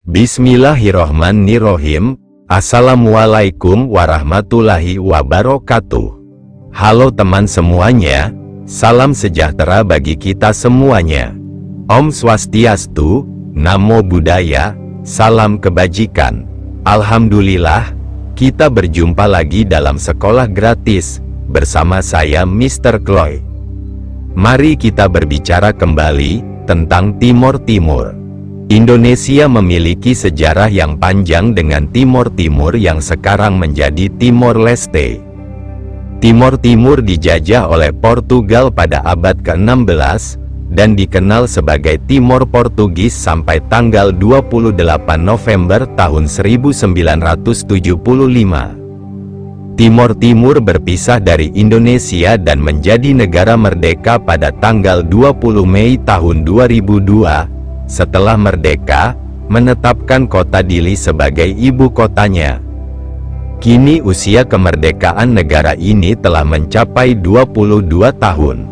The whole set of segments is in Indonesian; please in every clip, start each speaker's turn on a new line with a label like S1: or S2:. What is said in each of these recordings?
S1: Bismillahirrohmanirrohim. Assalamualaikum warahmatullahi wabarakatuh. Halo teman semuanya, salam sejahtera bagi kita semuanya. Om Swastiastu, Namo Buddhaya, salam kebajikan. Alhamdulillah, kita berjumpa lagi dalam sekolah gratis, bersama saya Mr. Chloe. Mari kita berbicara kembali tentang Timor Timur. Indonesia memiliki sejarah yang panjang dengan Timor Timur yang sekarang menjadi Timor Leste. Timor Timur dijajah oleh Portugal pada abad ke-16, dan dikenal sebagai Timor Portugis sampai tanggal 28 November tahun 1975. Timor Timur berpisah dari Indonesia dan menjadi negara merdeka pada tanggal 20 Mei tahun 2002, setelah merdeka, menetapkan kota Dili sebagai ibu kotanya. Kini usia kemerdekaan negara ini telah mencapai 22 tahun.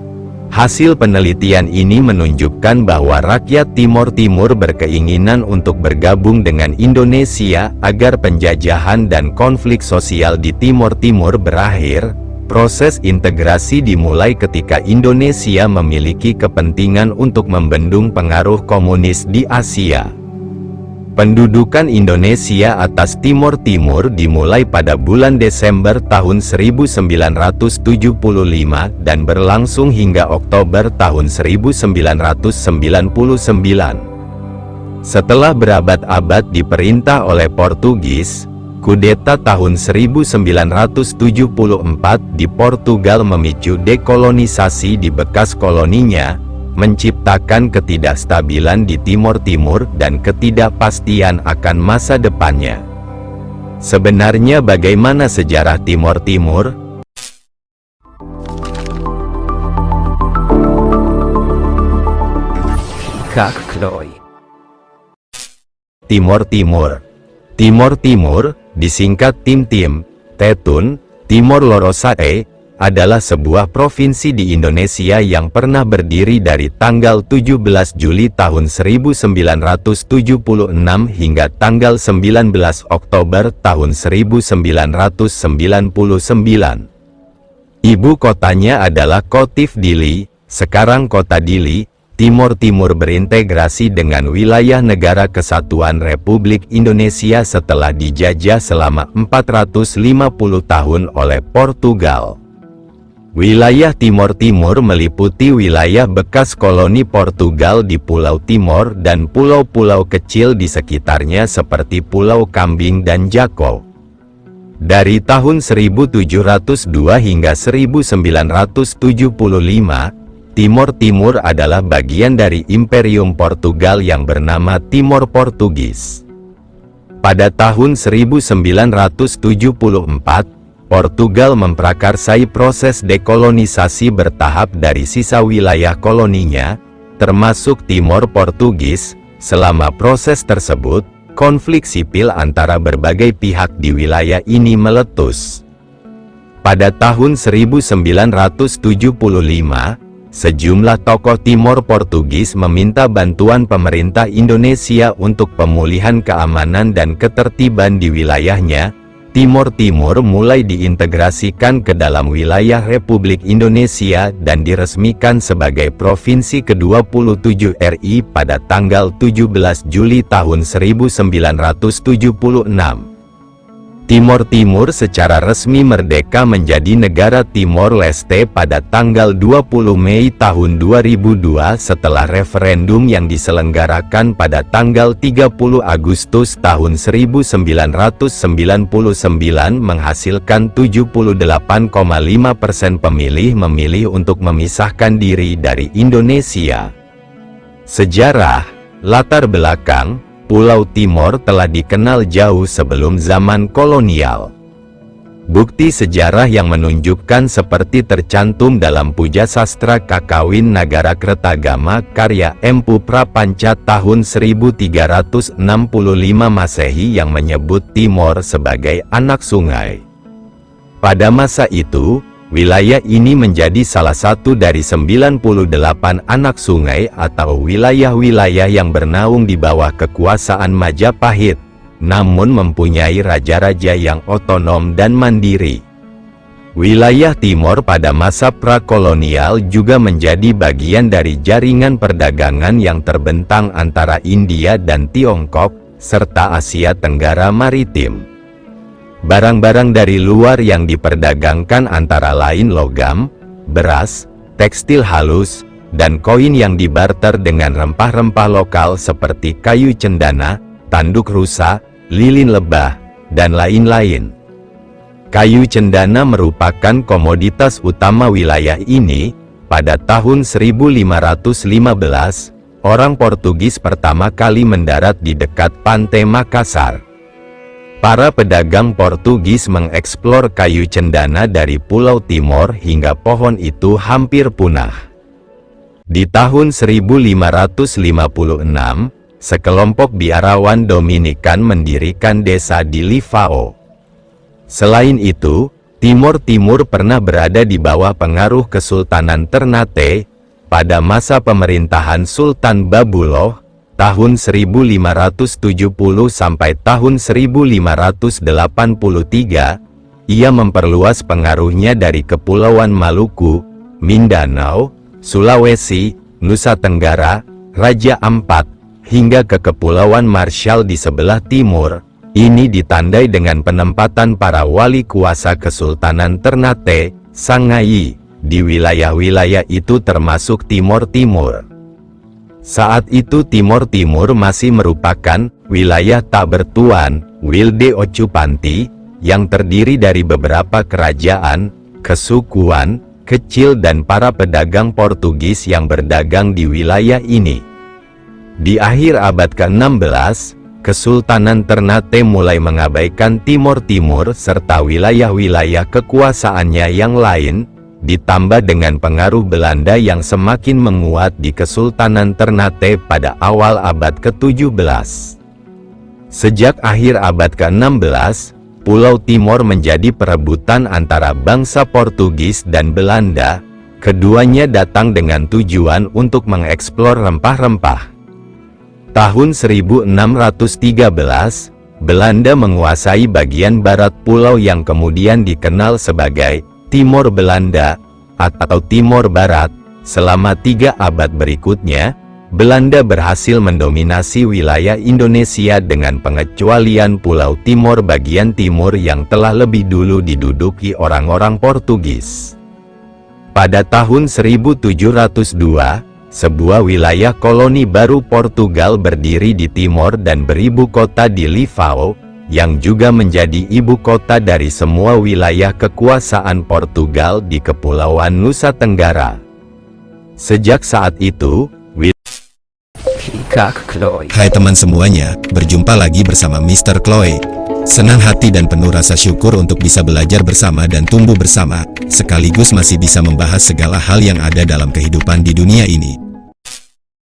S1: Hasil penelitian ini menunjukkan bahwa rakyat Timor Timur berkeinginan untuk bergabung dengan Indonesia agar penjajahan dan konflik sosial di Timor Timur berakhir. Proses integrasi dimulai ketika Indonesia memiliki kepentingan untuk membendung pengaruh komunis di Asia. Pendudukan Indonesia atas Timor Timur dimulai pada bulan Desember tahun 1975 dan berlangsung hingga Oktober tahun 1999. Setelah berabad-abad diperintah oleh Portugis, kudeta tahun 1974 di Portugal memicu dekolonisasi di bekas koloninya, menciptakan ketidakstabilan di Timor Timur dan ketidakpastian akan masa depannya. Sebenarnya bagaimana sejarah Timor Timur? Kak Chloe. Timor Timur. Timor Timur, disingkat Tim-Tim, Tetun, Timor Lorosae, adalah sebuah provinsi di Indonesia yang pernah berdiri dari tanggal 17 Juli tahun 1976 hingga tanggal 19 Oktober tahun 1999. Ibu kotanya adalah Kotif Dili, sekarang Kota Dili. Timor Timur berintegrasi dengan wilayah Negara Kesatuan Republik Indonesia setelah dijajah selama 450 tahun oleh Portugal. Wilayah Timor Timur meliputi wilayah bekas koloni Portugal di Pulau Timor dan pulau-pulau kecil di sekitarnya seperti Pulau Kambing dan Jako. Dari tahun 1702 hingga 1975, Timor Timur adalah bagian dari Imperium Portugal yang bernama Timor Portugis. Pada tahun 1974, Portugal memprakarsai proses dekolonisasi bertahap dari sisa wilayah koloninya, termasuk Timor Portugis. Selama proses tersebut, konflik sipil antara berbagai pihak di wilayah ini meletus. Pada tahun 1975, sejumlah tokoh Timor Portugis meminta bantuan pemerintah Indonesia untuk pemulihan keamanan dan ketertiban di wilayahnya. Timor Timur mulai diintegrasikan ke dalam wilayah Republik Indonesia dan diresmikan sebagai Provinsi ke-27 RI pada tanggal 17 Juli tahun 1976. Timor Timur secara resmi merdeka menjadi negara Timor Leste pada tanggal 20 Mei tahun 2002 setelah referendum yang diselenggarakan pada tanggal 30 Agustus tahun 1999 menghasilkan 78,5% pemilih memilih untuk memisahkan diri dari Indonesia. Sejarah, latar belakang, Pulau Timor telah dikenal jauh sebelum zaman kolonial. Bukti sejarah yang menunjukkan seperti tercantum dalam Puja Sastra Kakawin Nagarakretagama karya Empu Prapanca tahun 1365 Masehi yang menyebut Timor sebagai anak sungai. Pada masa itu, Wilayah ini menjadi salah satu dari 98 anak sungai atau wilayah-wilayah yang bernaung di bawah kekuasaan Majapahit, namun mempunyai raja-raja yang otonom dan mandiri. Wilayah timur pada masa prakolonial juga menjadi bagian dari jaringan perdagangan yang terbentang antara India dan Tiongkok, serta Asia Tenggara Maritim. Barang-barang dari luar yang diperdagangkan antara lain logam, beras, tekstil halus, dan koin yang dibarter dengan rempah-rempah lokal seperti kayu cendana, tanduk rusa, lilin lebah, dan lain-lain. Kayu cendana merupakan komoditas utama wilayah ini. Pada tahun 1515, orang Portugis pertama kali mendarat di dekat pantai Makassar. Para pedagang Portugis mengeksplor kayu cendana dari Pulau Timor hingga pohon itu hampir punah. Di tahun 1556, sekelompok biarawan Dominikan mendirikan desa di Livao. Selain itu, Timor Timur pernah berada di bawah pengaruh Kesultanan Ternate. Pada masa pemerintahan Sultan Babuloh, tahun 1570 sampai tahun 1583, ia memperluas pengaruhnya dari Kepulauan Maluku, Mindanao, Sulawesi, Nusa Tenggara, Raja Ampat, hingga ke Kepulauan Marshall di sebelah timur. Ini ditandai dengan penempatan para wali kuasa Kesultanan Ternate, Sangai, di wilayah-wilayah itu termasuk Timor Timur. Saat itu Timor Timur masih merupakan wilayah tak bertuan, Wilde Ocupanti, yang terdiri dari beberapa kerajaan, kesukuan, kecil dan para pedagang Portugis yang berdagang di wilayah ini. Di akhir abad ke-16, Kesultanan Ternate mulai mengabaikan Timor Timur serta wilayah-wilayah kekuasaannya yang lain, ditambah dengan pengaruh Belanda yang semakin menguat di Kesultanan Ternate pada awal abad ke-17. Sejak akhir abad ke-16, Pulau Timor menjadi perebutan antara bangsa Portugis dan Belanda. Keduanya datang dengan tujuan untuk mengeksplor rempah-rempah. Tahun 1613, Belanda menguasai bagian barat pulau yang kemudian dikenal sebagai Timor Belanda atau Timor Barat. Selama 3 abad berikutnya, Belanda berhasil mendominasi wilayah Indonesia dengan pengecualian Pulau Timor bagian timur yang telah lebih dulu diduduki orang-orang Portugis. Pada tahun 1702, sebuah wilayah koloni baru Portugal berdiri di timur dan beribu kota di Livao, yang juga menjadi ibu kota dari semua wilayah kekuasaan Portugal di Kepulauan Nusa Tenggara. Sejak saat itu,
S2: Hai teman semuanya, berjumpa lagi bersama Mr. Chloe. Senang hati dan penuh rasa syukur untuk bisa belajar bersama dan tumbuh bersama, sekaligus masih bisa membahas segala hal yang ada dalam kehidupan di dunia ini.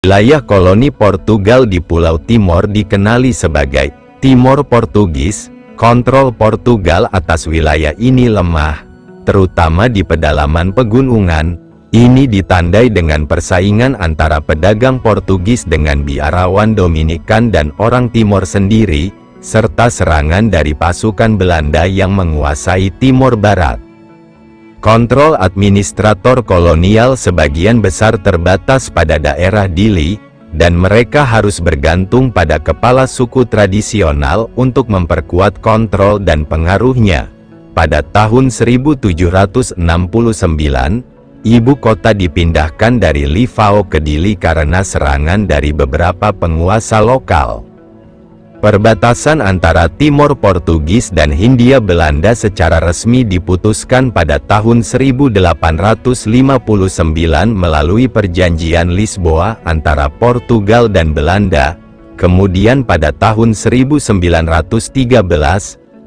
S1: Wilayah koloni Portugal di Pulau Timor dikenali sebagai Timor Portugis. Kontrol Portugal atas wilayah ini lemah, terutama di pedalaman pegunungan. Ini ditandai dengan persaingan antara pedagang Portugis dengan biarawan Dominikan dan orang Timor sendiri, serta serangan dari pasukan Belanda yang menguasai Timor Barat. Kontrol administrator kolonial sebagian besar terbatas pada daerah Dili, dan mereka harus bergantung pada kepala suku tradisional untuk memperkuat kontrol dan pengaruhnya. Pada tahun 1769, ibu kota dipindahkan dari Livao ke Dili karena serangan dari beberapa penguasa lokal. Perbatasan antara Timor Portugis dan Hindia Belanda secara resmi diputuskan pada tahun 1859 melalui Perjanjian Lisboa antara Portugal dan Belanda. Kemudian pada tahun 1913,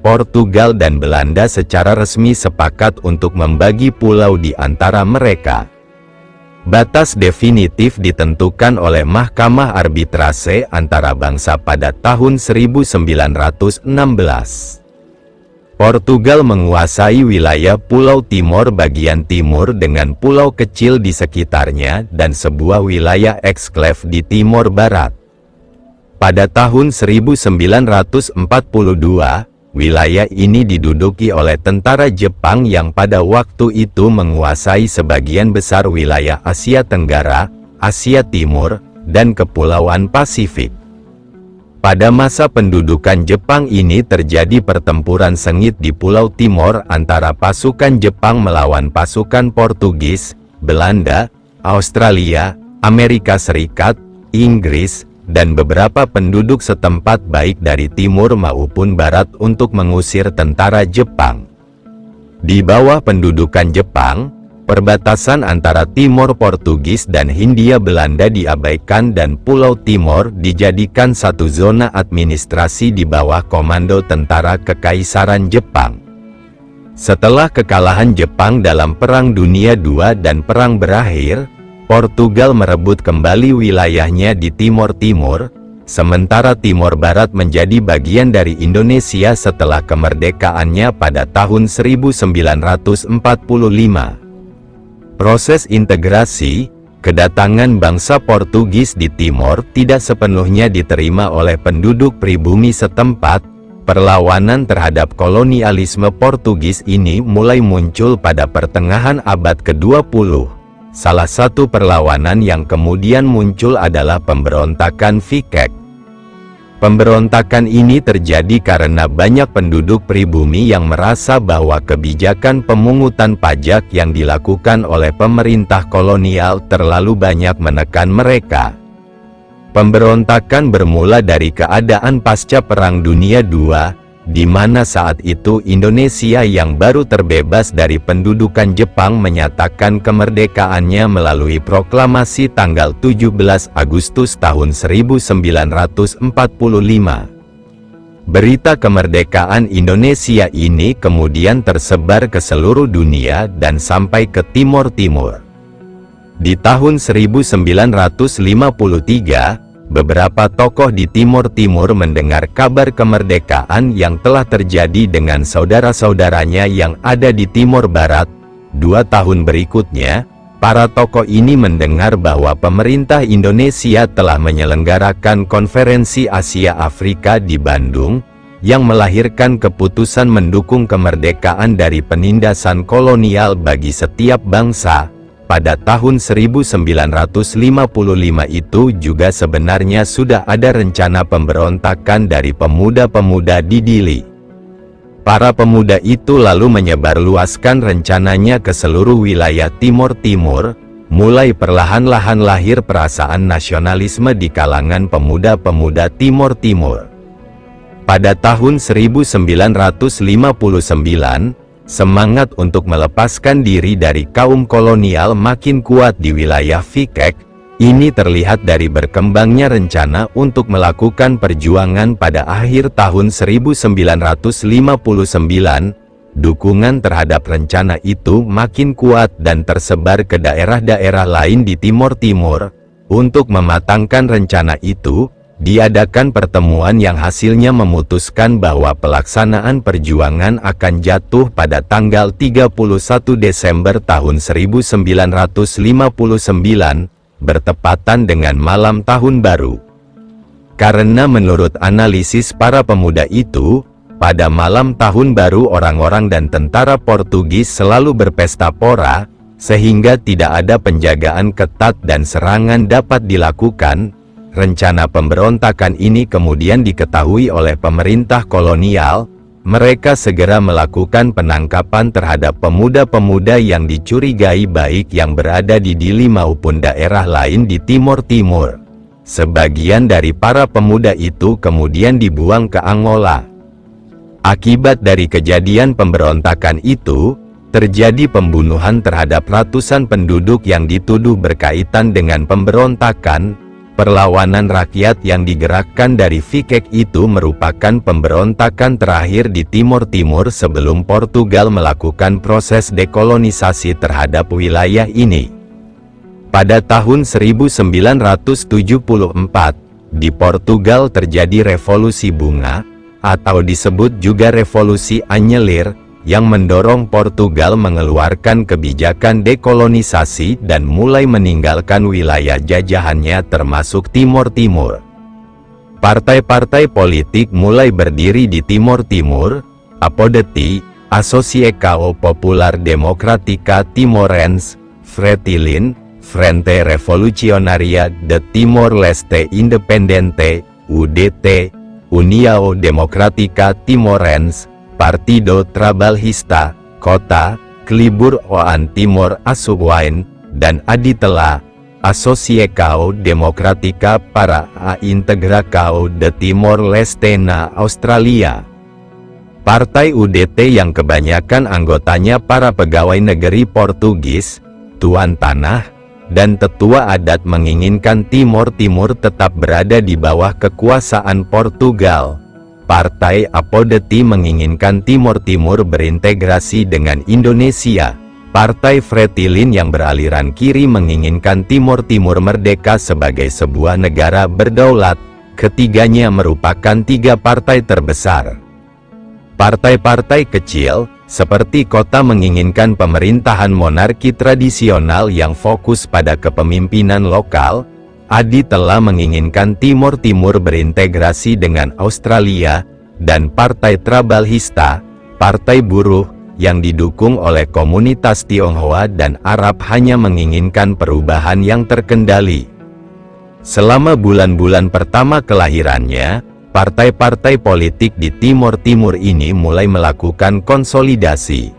S1: Portugal dan Belanda secara resmi sepakat untuk membagi pulau di antara mereka. Batas definitif ditentukan oleh Mahkamah Arbitrase antara bangsa pada tahun 1916. Portugal menguasai wilayah Pulau Timor bagian timur dengan pulau kecil di sekitarnya dan sebuah wilayah eksklave di Timor Barat. Pada tahun 1942, wilayah ini diduduki oleh tentara Jepang yang pada waktu itu menguasai sebagian besar wilayah Asia Tenggara, Asia Timur, dan Kepulauan Pasifik. Pada masa pendudukan Jepang ini terjadi pertempuran sengit di Pulau Timor antara pasukan Jepang melawan pasukan Portugis, Belanda, Australia, Amerika Serikat, Inggris, dan beberapa penduduk setempat baik dari timur maupun barat untuk mengusir tentara Jepang. Di bawah pendudukan Jepang, perbatasan antara Timor Portugis dan Hindia Belanda diabaikan dan Pulau Timor dijadikan satu zona administrasi di bawah komando tentara Kekaisaran Jepang. Setelah kekalahan Jepang dalam Perang Dunia II dan perang berakhir, Portugal merebut kembali wilayahnya di Timor Timur, sementara Timor Barat menjadi bagian dari Indonesia setelah kemerdekaannya pada tahun 1945. Proses integrasi, kedatangan bangsa Portugis di Timor tidak sepenuhnya diterima oleh penduduk pribumi setempat. Perlawanan terhadap kolonialisme Portugis ini mulai muncul pada pertengahan abad ke-20. Salah satu perlawanan yang kemudian muncul adalah pemberontakan Fikek. Pemberontakan ini terjadi karena banyak penduduk pribumi yang merasa bahwa kebijakan pemungutan pajak yang dilakukan oleh pemerintah kolonial terlalu banyak menekan mereka. Pemberontakan bermula dari keadaan pasca Perang Dunia II, di mana saat itu Indonesia yang baru terbebas dari pendudukan Jepang menyatakan kemerdekaannya melalui proklamasi tanggal 17 Agustus tahun 1945. Berita kemerdekaan Indonesia ini kemudian tersebar ke seluruh dunia dan sampai ke Timor Timur. Di tahun 1953, beberapa tokoh di Timor Timur mendengar kabar kemerdekaan yang telah terjadi dengan saudara-saudaranya yang ada di Timor Barat. 2 tahun berikutnya, para tokoh ini mendengar bahwa pemerintah Indonesia telah menyelenggarakan konferensi Asia Afrika di Bandung, yang melahirkan keputusan mendukung kemerdekaan dari penindasan kolonial bagi setiap bangsa. Pada tahun 1955 itu juga sebenarnya sudah ada rencana pemberontakan dari pemuda-pemuda di Dili. Para pemuda itu lalu menyebarluaskan rencananya ke seluruh wilayah Timor Timur, mulai perlahan-lahan lahir perasaan nasionalisme di kalangan pemuda-pemuda Timor Timur. Pada tahun 1959, semangat untuk melepaskan diri dari kaum kolonial makin kuat di wilayah Fikek. Ini terlihat dari berkembangnya rencana untuk melakukan perjuangan pada akhir tahun 1959. Dukungan terhadap rencana itu makin kuat dan tersebar ke daerah-daerah lain di Timor Timur. Untuk mematangkan rencana itu, diadakan pertemuan yang hasilnya memutuskan bahwa pelaksanaan perjuangan akan jatuh pada tanggal 31 Desember tahun 1959, bertepatan dengan malam Tahun Baru. Karena menurut analisis para pemuda itu, pada malam Tahun Baru orang-orang dan tentara Portugis selalu berpesta pora, sehingga tidak ada penjagaan ketat dan serangan dapat dilakukan. Rencana pemberontakan ini kemudian diketahui oleh pemerintah kolonial. Mereka segera melakukan penangkapan terhadap pemuda-pemuda yang dicurigai baik yang berada di Dili maupun daerah lain di Timor Timur. Sebagian dari para pemuda itu kemudian dibuang ke Angola. Akibat dari kejadian pemberontakan itu, terjadi pembunuhan terhadap ratusan penduduk yang dituduh berkaitan dengan pemberontakan. Perlawanan rakyat yang digerakkan dari Fikek itu merupakan pemberontakan terakhir di Timor Timur sebelum Portugal melakukan proses dekolonisasi terhadap wilayah ini. Pada tahun 1974, di Portugal terjadi revolusi bunga, atau disebut juga Revolusi Anyelir, yang mendorong Portugal mengeluarkan kebijakan dekolonisasi dan mulai meninggalkan wilayah jajahannya termasuk Timor Timur. Partai-partai politik mulai berdiri di Timor Timur, APODETI, Asociação Popular Democrática Timorense, Fretilin, Frente Revolucionaria de Timor-Leste Independente, UDT, União Democrática Timorense, Partido Trabalhista, Kota, Kelibur Oan Timor Asuwain, dan Aditela, Asociação Democrática para a Integração de Timor-Leste na Australia. Partai UDT yang kebanyakan anggotanya para pegawai negeri Portugis, tuan tanah, dan tetua adat menginginkan Timor Timur tetap berada di bawah kekuasaan Portugal. Partai APODETI menginginkan Timor Timur berintegrasi dengan Indonesia. Partai Fretilin yang beraliran kiri menginginkan Timor Timur merdeka sebagai sebuah negara berdaulat. Ketiganya merupakan tiga partai terbesar. Partai-partai kecil, seperti Kota menginginkan pemerintahan monarki tradisional yang fokus pada kepemimpinan lokal. Aditela menginginkan Timor Timur berintegrasi dengan Australia, dan Partai Trabalhista, Partai Buruh, yang didukung oleh komunitas Tionghoa dan Arab hanya menginginkan perubahan yang terkendali. Selama bulan-bulan pertama kelahirannya, partai-partai politik di Timor Timur ini mulai melakukan konsolidasi.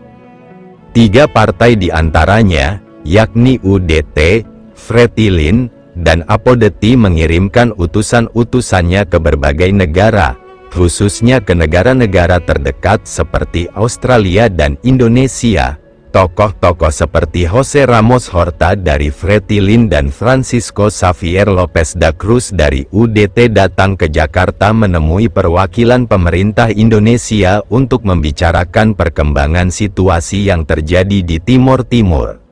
S1: Tiga partai di antaranya, yakni UDT, Fretilin, dan APODETI mengirimkan utusan-utusannya ke berbagai negara, khususnya ke negara-negara terdekat seperti Australia dan Indonesia. Tokoh-tokoh seperti Jose Ramos Horta dari Fretilin dan Francisco Xavier Lopez da Cruz dari UDT datang ke Jakarta menemui perwakilan pemerintah Indonesia untuk membicarakan perkembangan situasi yang terjadi di Timor Timur.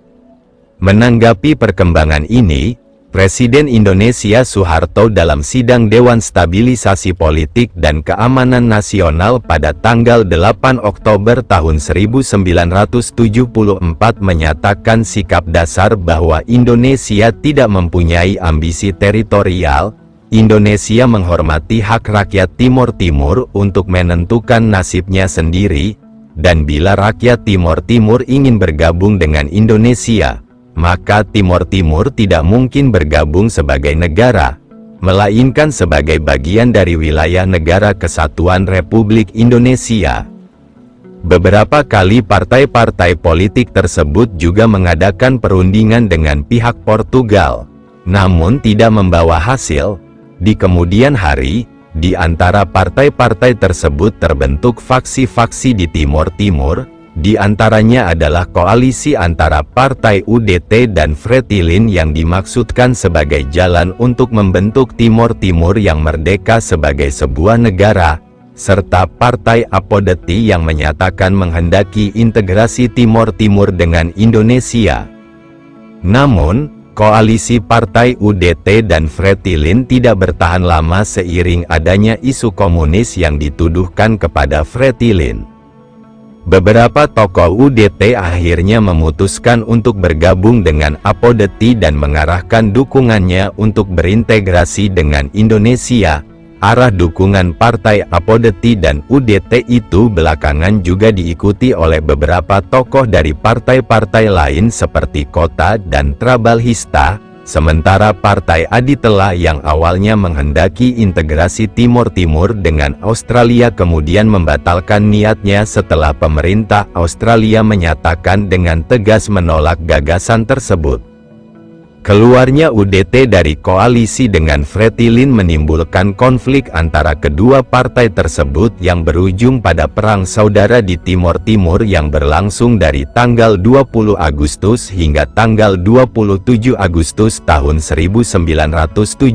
S1: Menanggapi perkembangan ini, Presiden Indonesia Soeharto dalam sidang Dewan Stabilisasi Politik dan Keamanan Nasional pada tanggal 8 Oktober tahun 1974 menyatakan sikap dasar bahwa Indonesia tidak mempunyai ambisi teritorial. Indonesia menghormati hak rakyat Timor Timur untuk menentukan nasibnya sendiri, dan bila rakyat Timor Timur ingin bergabung dengan Indonesia, maka Timor Timur tidak mungkin bergabung sebagai negara, melainkan sebagai bagian dari wilayah Negara Kesatuan Republik Indonesia. Beberapa kali partai-partai politik tersebut juga mengadakan perundingan dengan pihak Portugal, namun tidak membawa hasil. Di kemudian hari, di antara partai-partai tersebut terbentuk faksi-faksi di Timor Timur. Di antaranya adalah koalisi antara Partai UDT dan Fretilin yang dimaksudkan sebagai jalan untuk membentuk Timor Timur yang merdeka sebagai sebuah negara, serta Partai APODETI yang menyatakan menghendaki integrasi Timor Timur dengan Indonesia. Namun, koalisi Partai UDT dan Fretilin tidak bertahan lama seiring adanya isu komunis yang dituduhkan kepada Fretilin. Beberapa tokoh UDT akhirnya memutuskan untuk bergabung dengan APODETI dan mengarahkan dukungannya untuk berintegrasi dengan Indonesia. Arah dukungan partai APODETI dan UDT itu belakangan juga diikuti oleh beberapa tokoh dari partai-partai lain seperti Kota dan Trabalhista. Sementara Partai Aditela yang awalnya menghendaki integrasi Timor Timur dengan Australia kemudian membatalkan niatnya setelah pemerintah Australia menyatakan dengan tegas menolak gagasan tersebut. Keluarnya UDT dari koalisi dengan Fretilin menimbulkan konflik antara kedua partai tersebut yang berujung pada Perang Saudara di Timor Timur yang berlangsung dari tanggal 20 Agustus hingga tanggal 27 Agustus tahun 1975.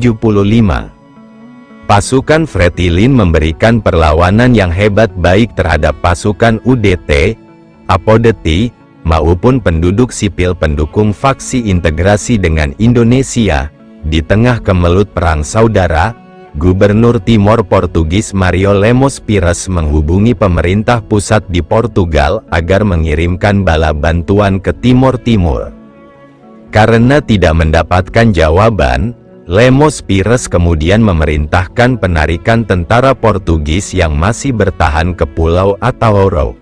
S1: Pasukan Fretilin memberikan perlawanan yang hebat baik terhadap pasukan UDT, APODETI, maupun penduduk sipil pendukung faksi integrasi dengan Indonesia. Di tengah kemelut Perang Saudara, Gubernur Timor Portugis Mario Lemos Pires menghubungi pemerintah pusat di Portugal agar mengirimkan bala bantuan ke Timor Timur. Karena tidak mendapatkan jawaban, Lemos Pires kemudian memerintahkan penarikan tentara Portugis yang masih bertahan ke Pulau Atauro.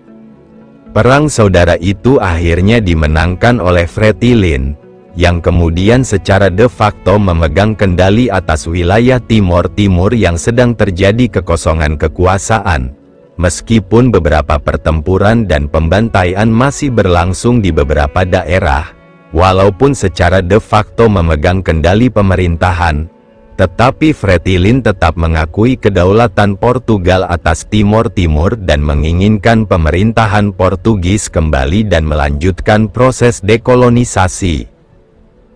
S1: Perang saudara itu akhirnya dimenangkan oleh Fretilin, yang kemudian secara de facto memegang kendali atas wilayah Timor Timur yang sedang terjadi kekosongan kekuasaan. Meskipun beberapa pertempuran dan pembantaian masih berlangsung di beberapa daerah, walaupun secara de facto memegang kendali pemerintahan, tetapi Fretilin tetap mengakui kedaulatan Portugal atas Timor Timur dan menginginkan pemerintahan Portugis kembali dan melanjutkan proses dekolonisasi.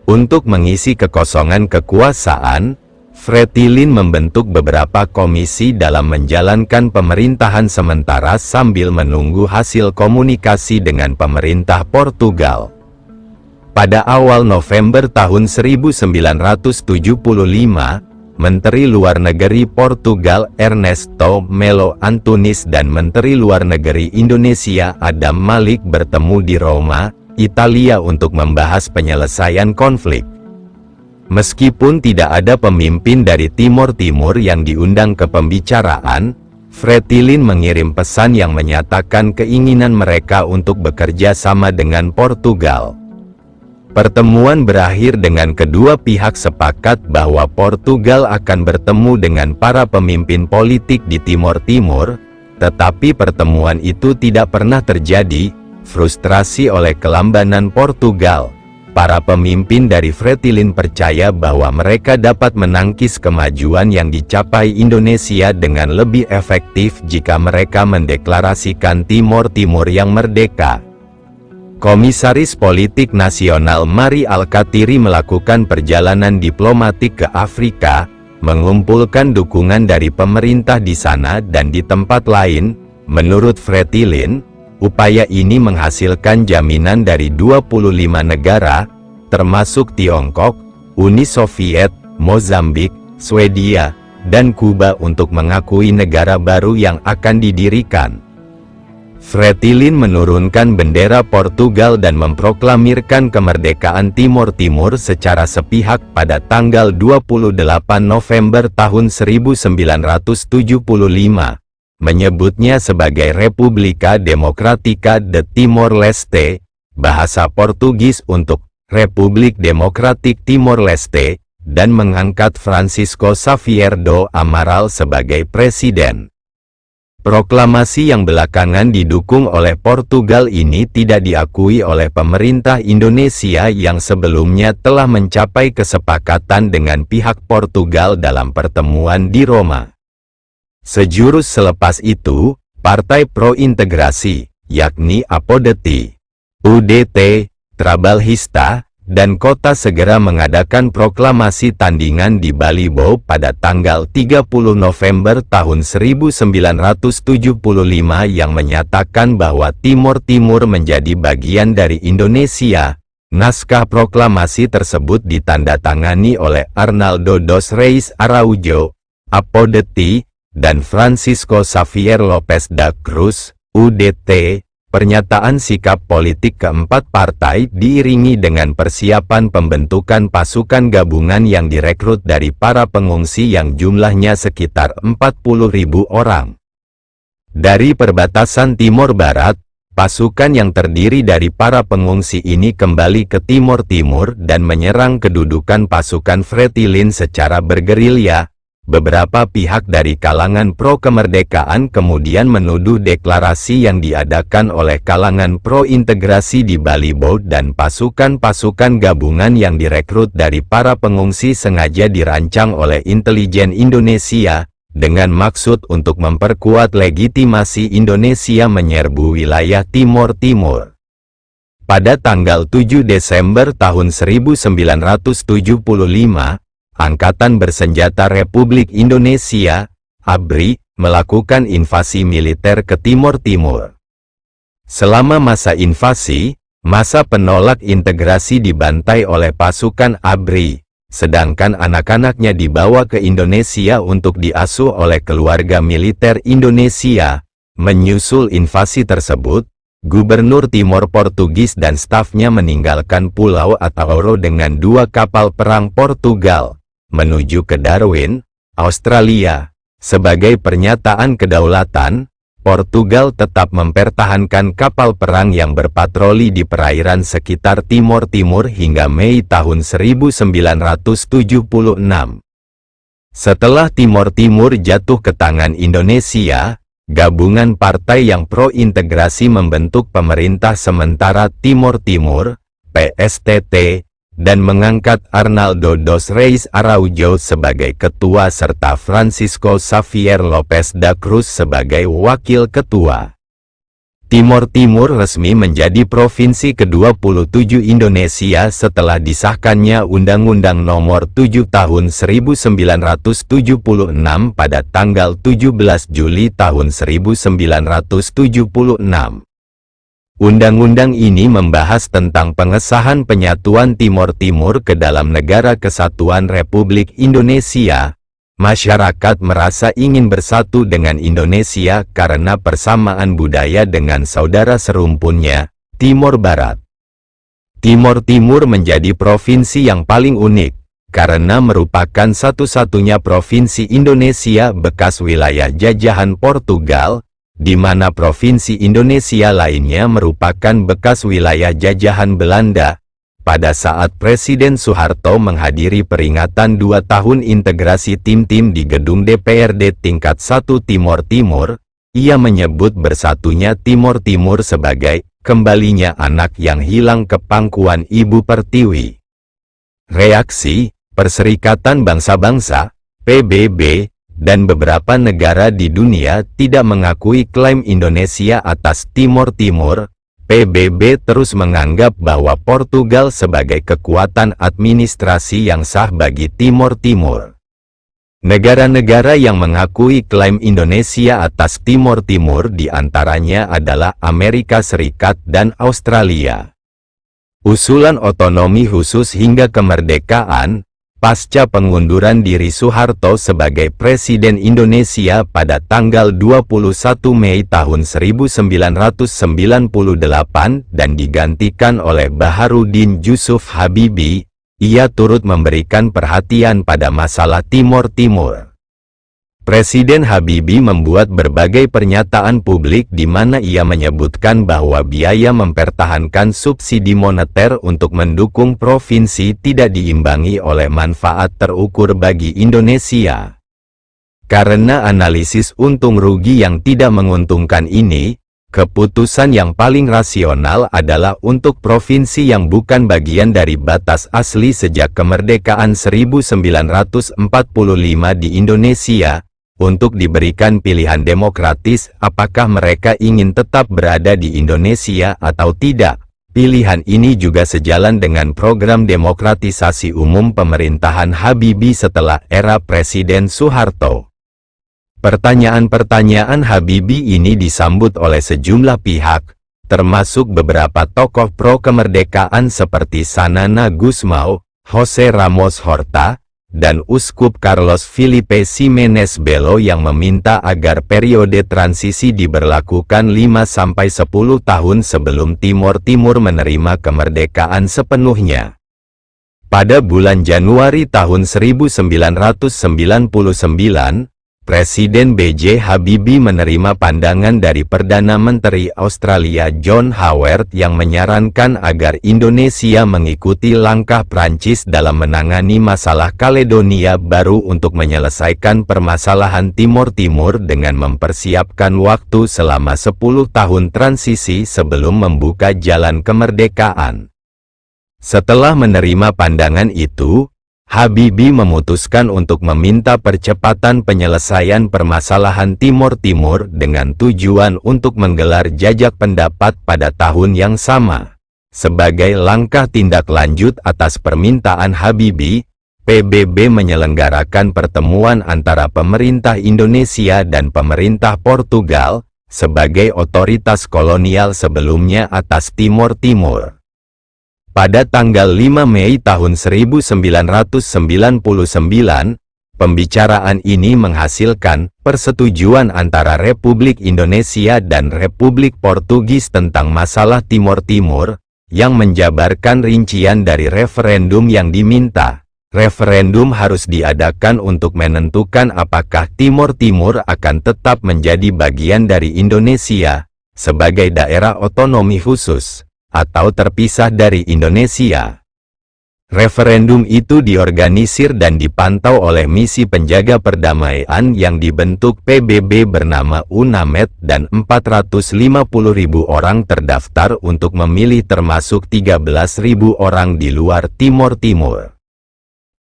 S1: Untuk mengisi kekosongan kekuasaan, Fretilin membentuk beberapa komisi dalam menjalankan pemerintahan sementara sambil menunggu hasil komunikasi dengan pemerintah Portugal. Pada awal November tahun 1975, Menteri Luar Negeri Portugal Ernesto Melo Antunes dan Menteri Luar Negeri Indonesia Adam Malik bertemu di Roma, Italia untuk membahas penyelesaian konflik. Meskipun tidak ada pemimpin dari Timor Timur yang diundang ke pembicaraan, Fretilin mengirim pesan yang menyatakan keinginan mereka untuk bekerja sama dengan Portugal. Pertemuan berakhir dengan kedua pihak sepakat bahwa Portugal akan bertemu dengan para pemimpin politik di Timor Timur, tetapi pertemuan itu tidak pernah terjadi. Frustrasi oleh kelambanan Portugal, para pemimpin dari Fretilin percaya bahwa mereka dapat menangkis kemajuan yang dicapai Indonesia dengan lebih efektif jika mereka mendeklarasikan Timor Timur yang merdeka. Komisaris Politik Nasional Mari Alkatiri melakukan perjalanan diplomatik ke Afrika, mengumpulkan dukungan dari pemerintah di sana dan di tempat lain. Menurut Fretilin, upaya ini menghasilkan jaminan dari 25 negara, termasuk Tiongkok, Uni Soviet, Mozambik, Swedia, dan Kuba untuk mengakui negara baru yang akan didirikan. Fretilin menurunkan bendera Portugal dan memproklamirkan kemerdekaan Timor Timur secara sepihak pada tanggal 28 November tahun 1975. Menyebutnya sebagai República Democrática de Timor-Leste, bahasa Portugis untuk Republik Demokratik Timor-Leste, dan mengangkat Francisco Xavier do Amaral sebagai presiden. Proklamasi yang belakangan didukung oleh Portugal ini tidak diakui oleh pemerintah Indonesia yang sebelumnya telah mencapai kesepakatan dengan pihak Portugal dalam pertemuan di Roma. Sejurus selepas itu, Partai Pro-Integrasi, yakni Apodeti, UDT, Trabalhista, dan Kota segera mengadakan proklamasi tandingan di Balibo pada tanggal 30 November tahun 1975 yang menyatakan bahwa Timor Timur menjadi bagian dari Indonesia. Naskah proklamasi tersebut ditandatangani oleh Arnaldo dos Reis Araújo, Apodeti, dan Francisco Xavier Lopes da Cruz, UDT. Pernyataan sikap politik keempat partai diiringi dengan persiapan pembentukan pasukan gabungan yang direkrut dari para pengungsi yang jumlahnya sekitar 40.000 orang. Dari perbatasan Timor Barat, pasukan yang terdiri dari para pengungsi ini kembali ke Timor Timur dan menyerang kedudukan pasukan Fretilin secara bergerilya. Beberapa pihak dari kalangan pro-kemerdekaan kemudian menuduh deklarasi yang diadakan oleh kalangan pro-integrasi di Balibo dan pasukan-pasukan gabungan yang direkrut dari para pengungsi sengaja dirancang oleh intelijen Indonesia, dengan maksud untuk memperkuat legitimasi Indonesia menyerbu wilayah Timor Timur. Pada tanggal 7 Desember tahun 1975, Angkatan Bersenjata Republik Indonesia, ABRI, melakukan invasi militer ke Timor Timur. Selama masa invasi, masa penolak integrasi dibantai oleh pasukan ABRI, sedangkan anak-anaknya dibawa ke Indonesia untuk diasuh oleh keluarga militer Indonesia. Menyusul invasi tersebut, Gubernur Timor Portugis dan stafnya meninggalkan Pulau Atauro dengan 2 kapal perang Portugal, menuju ke Darwin, Australia. Sebagai pernyataan kedaulatan, Portugal tetap mempertahankan kapal perang yang berpatroli di perairan sekitar Timor Timur hingga Mei tahun 1976. Setelah Timor Timur jatuh ke tangan Indonesia, gabungan partai yang pro-integrasi membentuk Pemerintah Sementara Timor Timur, PSTT, dan mengangkat Arnaldo dos Reis Araujo sebagai ketua serta Francisco Xavier Lopez da Cruz sebagai wakil ketua. Timor Timur resmi menjadi provinsi ke-27 Indonesia setelah disahkannya Undang-Undang Nomor 7 Tahun 1976 pada tanggal 17 Juli tahun 1976. Undang-undang ini membahas tentang pengesahan penyatuan Timor Timur ke dalam Negara Kesatuan Republik Indonesia. Masyarakat merasa ingin bersatu dengan Indonesia karena persamaan budaya dengan saudara serumpunnya, Timor Barat. Timor Timur menjadi provinsi yang paling unik, karena merupakan satu-satunya provinsi Indonesia bekas wilayah jajahan Portugal, di mana provinsi Indonesia lainnya merupakan bekas wilayah jajahan Belanda. Pada saat Presiden Soeharto menghadiri peringatan 2 tahun integrasi tim-tim di gedung DPRD tingkat 1 Timor Timur, ia menyebut bersatunya Timor Timur sebagai kembalinya anak yang hilang ke pangkuan Ibu Pertiwi. Reaksi Perserikatan Bangsa-Bangsa, PBB, dan beberapa negara di dunia tidak mengakui klaim Indonesia atas Timor Timur. PBB terus menganggap bahwa Portugal sebagai kekuatan administrasi yang sah bagi Timor Timur. Negara-negara yang mengakui klaim Indonesia atas Timor Timur diantaranya adalah Amerika Serikat dan Australia. Usulan otonomi khusus hingga kemerdekaan, pasca pengunduran diri Soeharto sebagai Presiden Indonesia pada tanggal 21 Mei tahun 1998 dan digantikan oleh Baharudin Yusuf Habibie, ia turut memberikan perhatian pada masalah Timor Timur. Presiden Habibie membuat berbagai pernyataan publik di mana ia menyebutkan bahwa biaya mempertahankan subsidi moneter untuk mendukung provinsi tidak diimbangi oleh manfaat terukur bagi Indonesia. Karena analisis untung rugi yang tidak menguntungkan ini, keputusan yang paling rasional adalah untuk provinsi yang bukan bagian dari batas asli sejak kemerdekaan 1945 di Indonesia, untuk diberikan pilihan demokratis apakah mereka ingin tetap berada di Indonesia atau tidak. Pilihan ini juga sejalan dengan program demokratisasi umum pemerintahan Habibie setelah era Presiden Soeharto. Pertanyaan-pertanyaan Habibie ini disambut oleh sejumlah pihak, termasuk beberapa tokoh pro-kemerdekaan seperti Sanana Gusmao, Jose Ramos Horta, dan Uskup Carlos Felipe Ximenez Belo yang meminta agar periode transisi diberlakukan 5-10 tahun sebelum Timor Timur menerima kemerdekaan sepenuhnya. Pada bulan Januari tahun 1999, Presiden B.J. Habibie menerima pandangan dari Perdana Menteri Australia John Howard yang menyarankan agar Indonesia mengikuti langkah Prancis dalam menangani masalah Kaledonia Baru untuk menyelesaikan permasalahan Timor Timur dengan mempersiapkan waktu selama 10 tahun transisi sebelum membuka jalan kemerdekaan. Setelah menerima pandangan itu, Habibie memutuskan untuk meminta percepatan penyelesaian permasalahan Timor Timur dengan tujuan untuk menggelar jajak pendapat pada tahun yang sama. Sebagai langkah tindak lanjut atas permintaan Habibie, PBB menyelenggarakan pertemuan antara pemerintah Indonesia dan pemerintah Portugal, sebagai otoritas kolonial sebelumnya atas Timor Timur. Pada tanggal 5 Mei tahun 1999, pembicaraan ini menghasilkan persetujuan antara Republik Indonesia dan Republik Portugis tentang masalah Timor Timur, yang menjabarkan rincian dari referendum yang diminta. Referendum harus diadakan untuk menentukan apakah Timor Timur akan tetap menjadi bagian dari Indonesia sebagai daerah otonomi khusus atau terpisah dari Indonesia. Referendum itu diorganisir dan dipantau oleh misi penjaga perdamaian yang dibentuk PBB bernama UNAMED, dan 450.000 orang terdaftar untuk memilih, termasuk 13.000 orang di luar Timor Timur.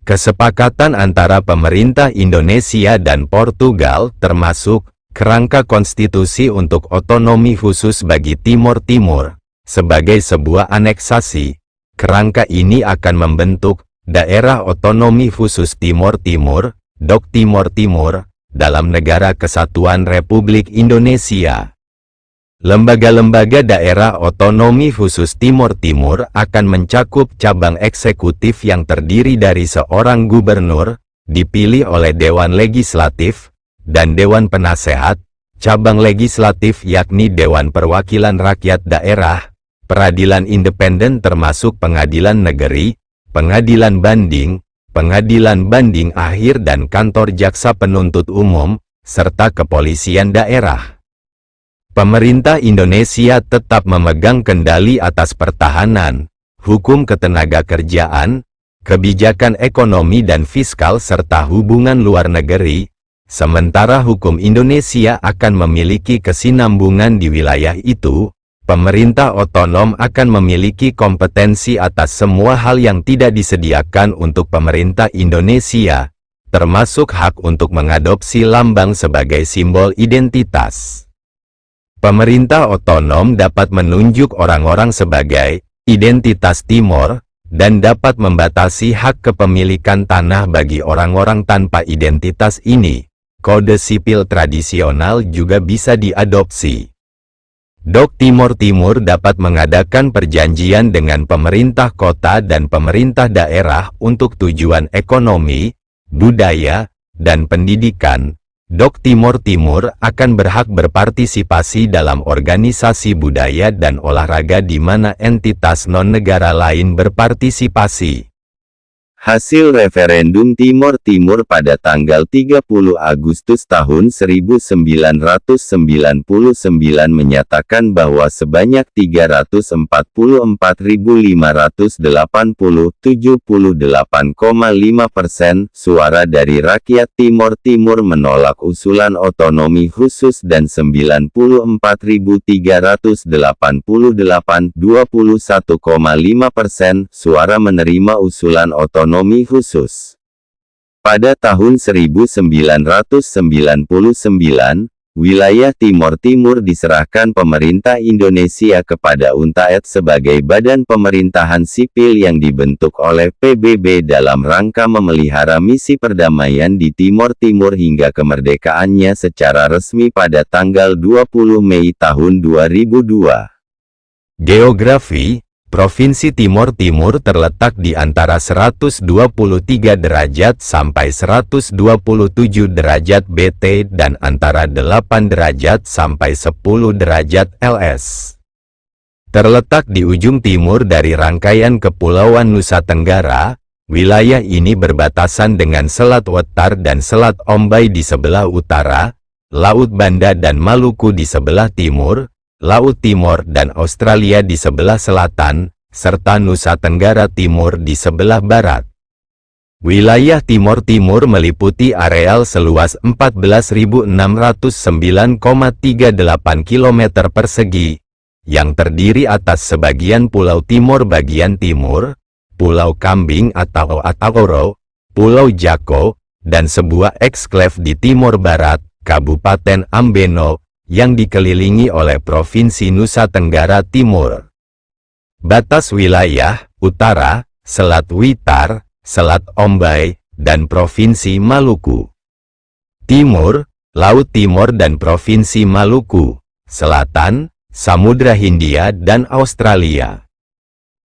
S1: Kesepakatan antara pemerintah Indonesia dan Portugal termasuk kerangka konstitusi untuk otonomi khusus bagi Timor Timur sebagai sebuah aneksasi. Kerangka ini akan membentuk Daerah Otonomi Khusus Timor Timur, DOK Timor Timur, dalam Negara Kesatuan Republik Indonesia. Lembaga-lembaga Daerah Otonomi Khusus Timor Timur akan mencakup cabang eksekutif yang terdiri dari seorang gubernur, dipilih oleh Dewan Legislatif, dan Dewan Penasehat, cabang legislatif yakni Dewan Perwakilan Rakyat Daerah, peradilan independen termasuk pengadilan negeri, pengadilan banding akhir dan kantor jaksa penuntut umum, serta kepolisian daerah. Pemerintah Indonesia tetap memegang kendali atas pertahanan, hukum ketenagakerjaan, kebijakan ekonomi dan fiskal serta hubungan luar negeri, sementara hukum Indonesia akan memiliki kesinambungan di wilayah itu. Pemerintah otonom akan memiliki kompetensi atas semua hal yang tidak disediakan untuk pemerintah Indonesia, termasuk hak untuk mengadopsi lambang sebagai simbol identitas. Pemerintah otonom dapat menunjuk orang-orang sebagai identitas Timor, dan dapat membatasi hak kepemilikan tanah bagi orang-orang tanpa identitas ini. Kode sipil tradisional juga bisa diadopsi. DOK Timor Timur dapat mengadakan perjanjian dengan pemerintah kota dan pemerintah daerah untuk tujuan ekonomi, budaya, dan pendidikan. DOK Timor Timur akan berhak berpartisipasi dalam organisasi budaya dan olahraga di mana entitas non-negara lain berpartisipasi. Hasil referendum Timor Timur pada tanggal 30 Agustus tahun 1999 menyatakan bahwa sebanyak 344.580 78,5% suara dari rakyat Timor Timur menolak usulan otonomi khusus dan 94.388 21,5% suara menerima usulan otonomi khusus. Pada tahun 1999, wilayah Timor Timur diserahkan pemerintah Indonesia kepada UNTAED sebagai badan pemerintahan sipil yang dibentuk oleh PBB dalam rangka memelihara misi perdamaian di Timor Timur hingga kemerdekaannya secara resmi pada tanggal 20 Mei tahun 2002. Geografi: Provinsi Timor Timur terletak di antara 123 derajat sampai 127 derajat BT dan antara 8 derajat sampai 10 derajat LS. Terletak di ujung timur dari rangkaian Kepulauan Nusa Tenggara, wilayah ini berbatasan dengan Selat Wetar dan Selat Ombai di sebelah utara, Laut Banda dan Maluku di sebelah timur, Laut Timor dan Australia di sebelah selatan, serta Nusa Tenggara Timur di sebelah barat. Wilayah Timor Timur meliputi areal seluas 14.609,38 km persegi, yang terdiri atas sebagian Pulau Timor bagian timur, Pulau Kambing atau Atagoro, Pulau Jako, dan sebuah eksklave di Timor Barat, Kabupaten Ambeno, yang dikelilingi oleh Provinsi Nusa Tenggara Timur. Batas wilayah: utara, Selat Witar, Selat Ombai, dan Provinsi Maluku. Timur, Laut Timor dan Provinsi Maluku. Selatan, Samudra Hindia dan Australia.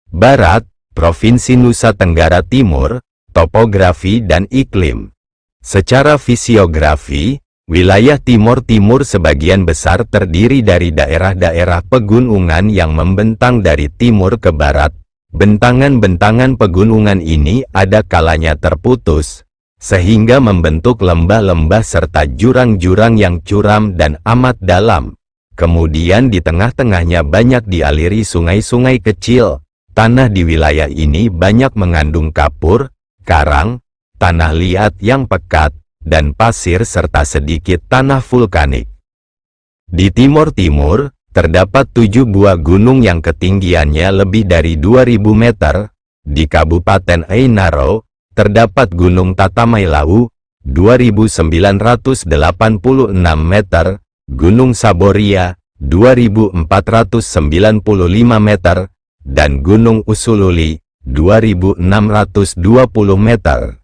S1: Barat, Provinsi Nusa Tenggara Timur, topografi dan iklim. Secara fisiografi, wilayah Timor Timur sebagian besar terdiri dari daerah-daerah pegunungan yang membentang dari timur ke barat. Bentangan-bentangan pegunungan ini ada kalanya terputus, sehingga membentuk lembah-lembah serta jurang-jurang yang curam dan amat dalam. Kemudian di tengah-tengahnya banyak dialiri sungai-sungai kecil. Tanah di wilayah ini banyak mengandung kapur, karang, tanah liat yang pekat, dan pasir serta sedikit tanah vulkanik. Di Timor Timur, terdapat 7 buah gunung yang ketinggiannya lebih dari 2000 meter. Di Kabupaten Ainaro, terdapat Gunung Tatamailau, 2986 meter, Gunung Saboria, 2495 meter, dan Gunung Usululi, 2620 meter.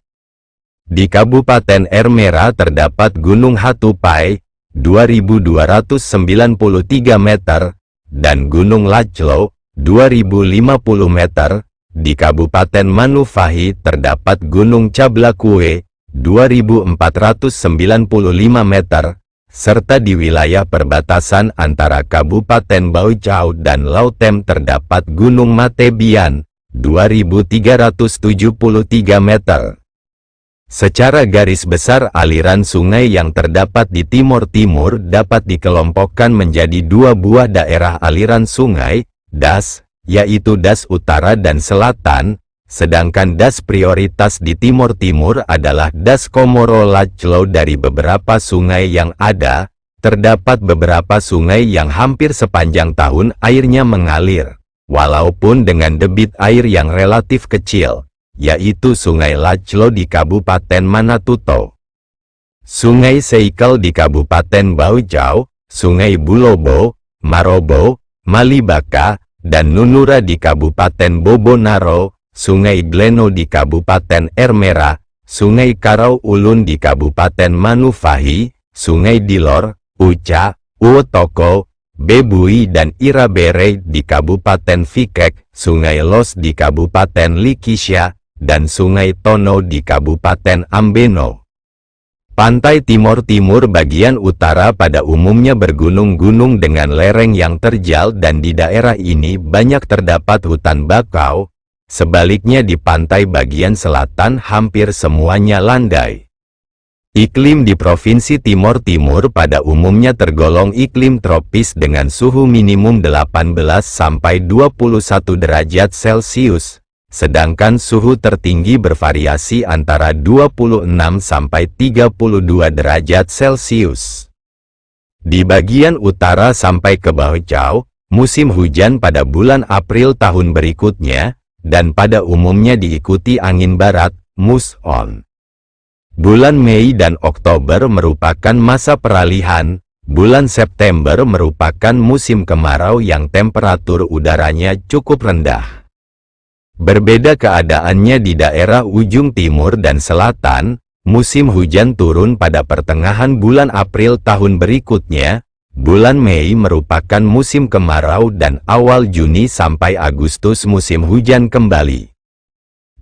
S1: Di Kabupaten Ermera terdapat Gunung Hatupai, 2293 meter, dan Gunung Laclo, 2050 meter. Di Kabupaten Manufahi terdapat Gunung Cablakue, 2495 meter, serta di wilayah perbatasan antara Kabupaten Baucau dan Lautem terdapat Gunung Matebian, 2373 meter. Secara garis besar aliran sungai yang terdapat di Timor Timur dapat dikelompokkan menjadi 2 buah daerah aliran sungai, DAS, yaitu DAS Utara dan Selatan, sedangkan DAS prioritas di Timor Timur adalah DAS Komoro Laclo. Dari beberapa sungai yang ada, terdapat beberapa sungai yang hampir sepanjang tahun airnya mengalir, walaupun dengan debit air yang relatif kecil, yaitu Sungai Laclo di Kabupaten Manatuto, Sungai Seikel di Kabupaten Baucau, Sungai Bulobo, Marobo, Malibaka, dan Nunura di Kabupaten Bobonaro, Sungai Gleno di Kabupaten Ermera, Sungai Karau Ulun di Kabupaten Manufahi, Sungai Dilor, Uca, Uotoko, Bebui dan Irabere di Kabupaten Fikek, Sungai Los di Kabupaten Likisya, dan Sungai Tono di Kabupaten Ambeno. Pantai Timor Timur bagian utara pada umumnya bergunung-gunung dengan lereng yang terjal dan di daerah ini banyak terdapat hutan bakau. Sebaliknya di pantai bagian selatan hampir semuanya landai. Iklim di Provinsi Timor Timur pada umumnya tergolong iklim tropis dengan suhu minimum 18–21 derajat Celcius, sedangkan suhu tertinggi bervariasi antara 26–32 derajat Celcius. Di bagian utara sampai ke Baucau, musim hujan pada bulan April tahun berikutnya, dan pada umumnya diikuti angin barat, muson. Bulan Mei dan Oktober merupakan masa peralihan, bulan September merupakan musim kemarau yang temperatur udaranya cukup rendah. Berbeda keadaannya di daerah ujung timur dan selatan, musim hujan turun pada pertengahan bulan April tahun berikutnya, bulan Mei merupakan musim kemarau dan awal Juni sampai Agustus musim hujan kembali.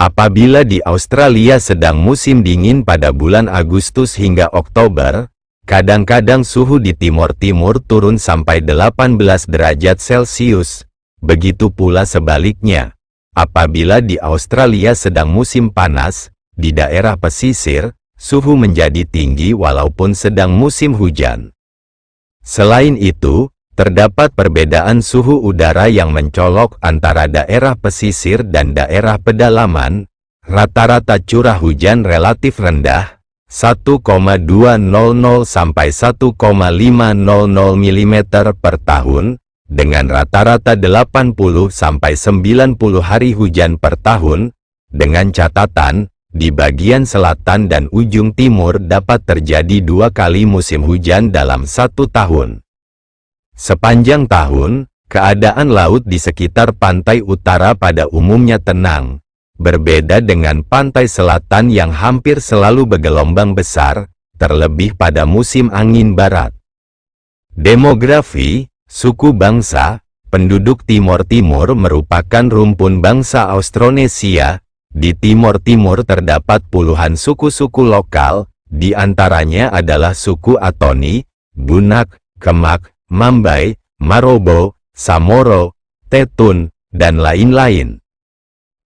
S1: Apabila di Australia sedang musim dingin pada bulan Agustus hingga Oktober, kadang-kadang suhu di Timor Timur turun sampai 18 derajat Celcius, begitu pula sebaliknya. Apabila di Australia sedang musim panas, di daerah pesisir, suhu menjadi tinggi walaupun sedang musim hujan. Selain itu, terdapat perbedaan suhu udara yang mencolok antara daerah pesisir dan daerah pedalaman. Rata-rata curah hujan relatif rendah, 1,200 sampai 1,500 mm per tahun, dengan rata-rata 80 sampai 90 hari hujan per tahun, dengan catatan, di bagian selatan dan ujung timur dapat terjadi 2 kali musim hujan dalam 1 tahun. Sepanjang tahun, keadaan laut di sekitar pantai utara pada umumnya tenang, berbeda dengan pantai selatan yang hampir selalu bergelombang besar, terlebih pada musim angin barat. Demografi, suku bangsa, penduduk Timor Timur merupakan rumpun bangsa Austronesia. Di Timor Timur terdapat puluhan suku-suku lokal, di antaranya adalah suku Atoni, Bunak, Kemak, Mambai, Marobo, Samoro, Tetun, dan lain-lain.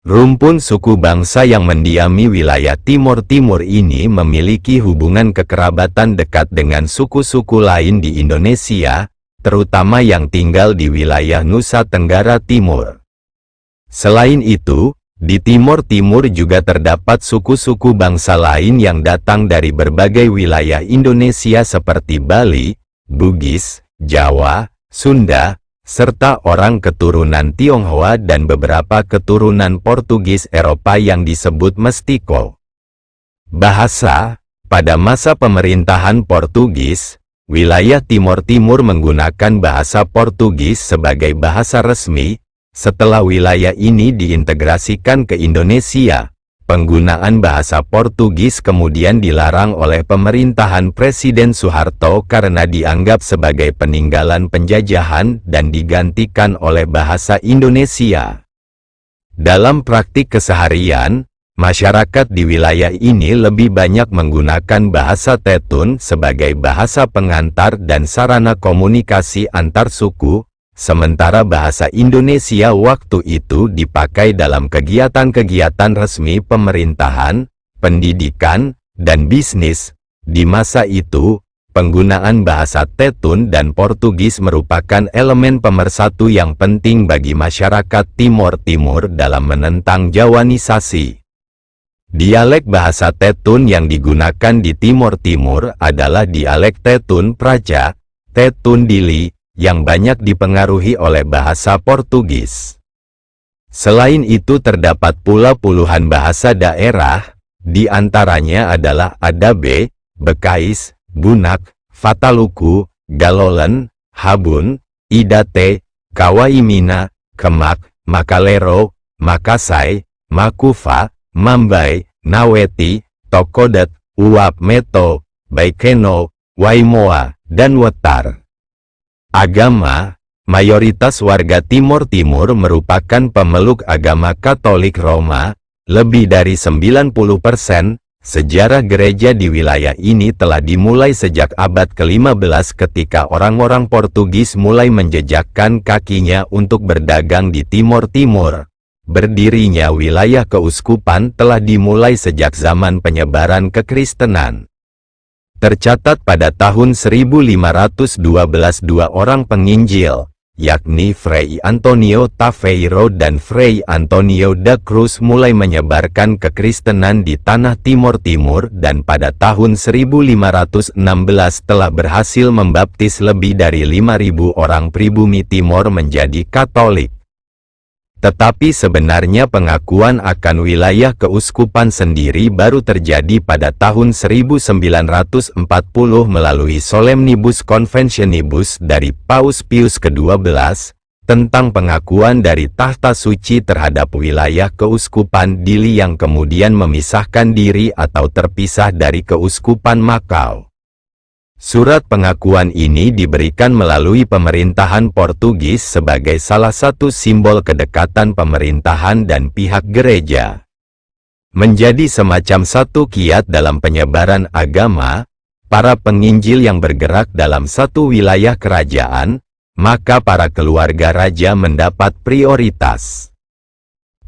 S1: Rumpun suku bangsa yang mendiami wilayah Timor Timur ini memiliki hubungan kekerabatan dekat dengan suku-suku lain di Indonesia, terutama yang tinggal di wilayah Nusa Tenggara Timur. Selain itu, di Timor Timur juga terdapat suku-suku bangsa lain yang datang dari berbagai wilayah Indonesia seperti Bali, Bugis, Jawa, Sunda, serta orang keturunan Tionghoa dan beberapa keturunan Portugis Eropa yang disebut Mestiko. Bahasa: pada masa pemerintahan Portugis, wilayah Timor Timur menggunakan bahasa Portugis sebagai bahasa resmi. Setelah wilayah ini diintegrasikan ke Indonesia, penggunaan bahasa Portugis kemudian dilarang oleh pemerintahan Presiden Soeharto karena dianggap sebagai peninggalan penjajahan dan digantikan oleh bahasa Indonesia. Dalam praktik keseharian, masyarakat di wilayah ini lebih banyak menggunakan bahasa Tetun sebagai bahasa pengantar dan sarana komunikasi antar suku, sementara bahasa Indonesia waktu itu dipakai dalam kegiatan-kegiatan resmi pemerintahan, pendidikan, dan bisnis. Di masa itu, penggunaan bahasa Tetun dan Portugis merupakan elemen pemersatu yang penting bagi masyarakat Timor Timur dalam menentang Jawanisasi. Dialek bahasa Tetun yang digunakan di Timor Timur adalah dialek Tetun Praja, Tetun Dili, yang banyak dipengaruhi oleh bahasa Portugis. Selain itu terdapat pula puluhan bahasa daerah, di antaranya adalah Adabe, Bekais, Bunak, Fataluku, Galolen, Habun, Idate, Kawaimina, Kemak, Makalero, Makasai, Makufa, Mambai, Naweti, Tokodet, Uap Meto, Baikeno, Waimoa, dan Wetar. Agama: mayoritas warga Timor Timur merupakan pemeluk agama Katolik Roma, lebih dari 90%. Sejarah gereja di wilayah ini telah dimulai sejak abad ke-15 ketika orang-orang Portugis mulai menjejakkan kakinya untuk berdagang di Timor Timur. Berdirinya wilayah keuskupan telah dimulai sejak zaman penyebaran kekristenan. Tercatat pada tahun 1512 dua orang penginjil, yakni Fray Antonio Taveiro dan Fray Antonio da Cruz mulai menyebarkan kekristenan di tanah Timor Timur dan pada tahun 1516 telah berhasil membaptis lebih dari 5.000 orang pribumi Timor menjadi Katolik. Tetapi sebenarnya pengakuan akan wilayah keuskupan sendiri baru terjadi pada tahun 1940 melalui Solemnibus Conventionibus dari Paus Pius ke-12, tentang pengakuan dari tahta suci terhadap wilayah keuskupan Dili yang kemudian memisahkan diri atau terpisah dari keuskupan Makau. Surat pengakuan ini diberikan melalui pemerintahan Portugis sebagai salah satu simbol kedekatan pemerintahan dan pihak gereja. Menjadi semacam satu kiat dalam penyebaran agama, para penginjil yang bergerak dalam satu wilayah kerajaan, maka para keluarga raja mendapat prioritas.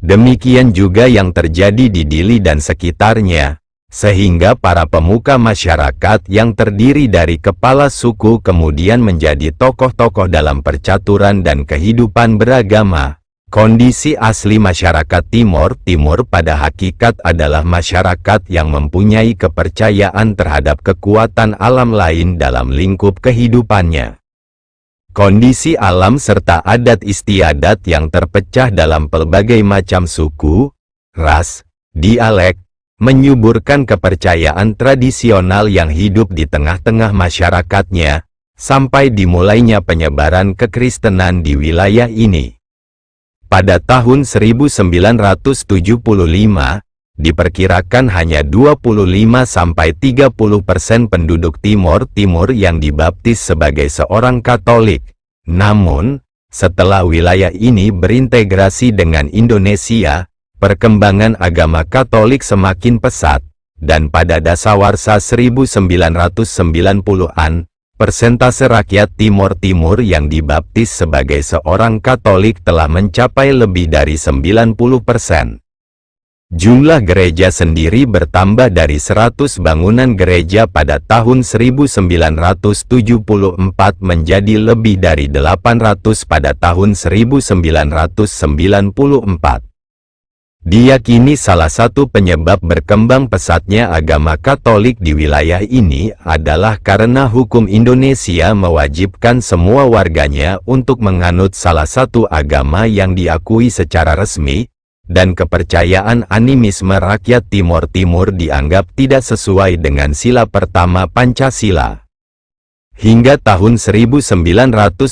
S1: Demikian juga yang terjadi di Dili dan sekitarnya, sehingga para pemuka masyarakat yang terdiri dari kepala suku kemudian menjadi tokoh-tokoh dalam percaturan dan kehidupan beragama. Kondisi asli masyarakat Timor Timur pada hakikat adalah masyarakat yang mempunyai kepercayaan terhadap kekuatan alam lain dalam lingkup kehidupannya. Kondisi alam serta adat istiadat yang terpecah dalam pelbagai macam suku, ras, dialek, menyuburkan kepercayaan tradisional yang hidup di tengah-tengah masyarakatnya, sampai dimulainya penyebaran kekristenan di wilayah ini. Pada tahun 1975, diperkirakan hanya 25–30% penduduk Timor Timur yang dibaptis sebagai seorang Katolik. Namun, Setelah wilayah ini berintegrasi dengan Indonesia, perkembangan agama Katolik semakin pesat, dan pada dasawarsa 1990-an, persentase rakyat Timor Timur yang dibaptis sebagai seorang Katolik telah mencapai lebih dari 90%. Jumlah gereja sendiri bertambah dari 100 bangunan gereja pada tahun 1974 menjadi lebih dari 800 pada tahun 1994. Diyakini salah satu penyebab berkembang pesatnya agama Katolik di wilayah ini adalah karena hukum Indonesia mewajibkan semua warganya untuk menganut salah satu agama yang diakui secara resmi, dan kepercayaan animisme rakyat Timor Timur dianggap tidak sesuai dengan sila pertama Pancasila. Hingga tahun 1999,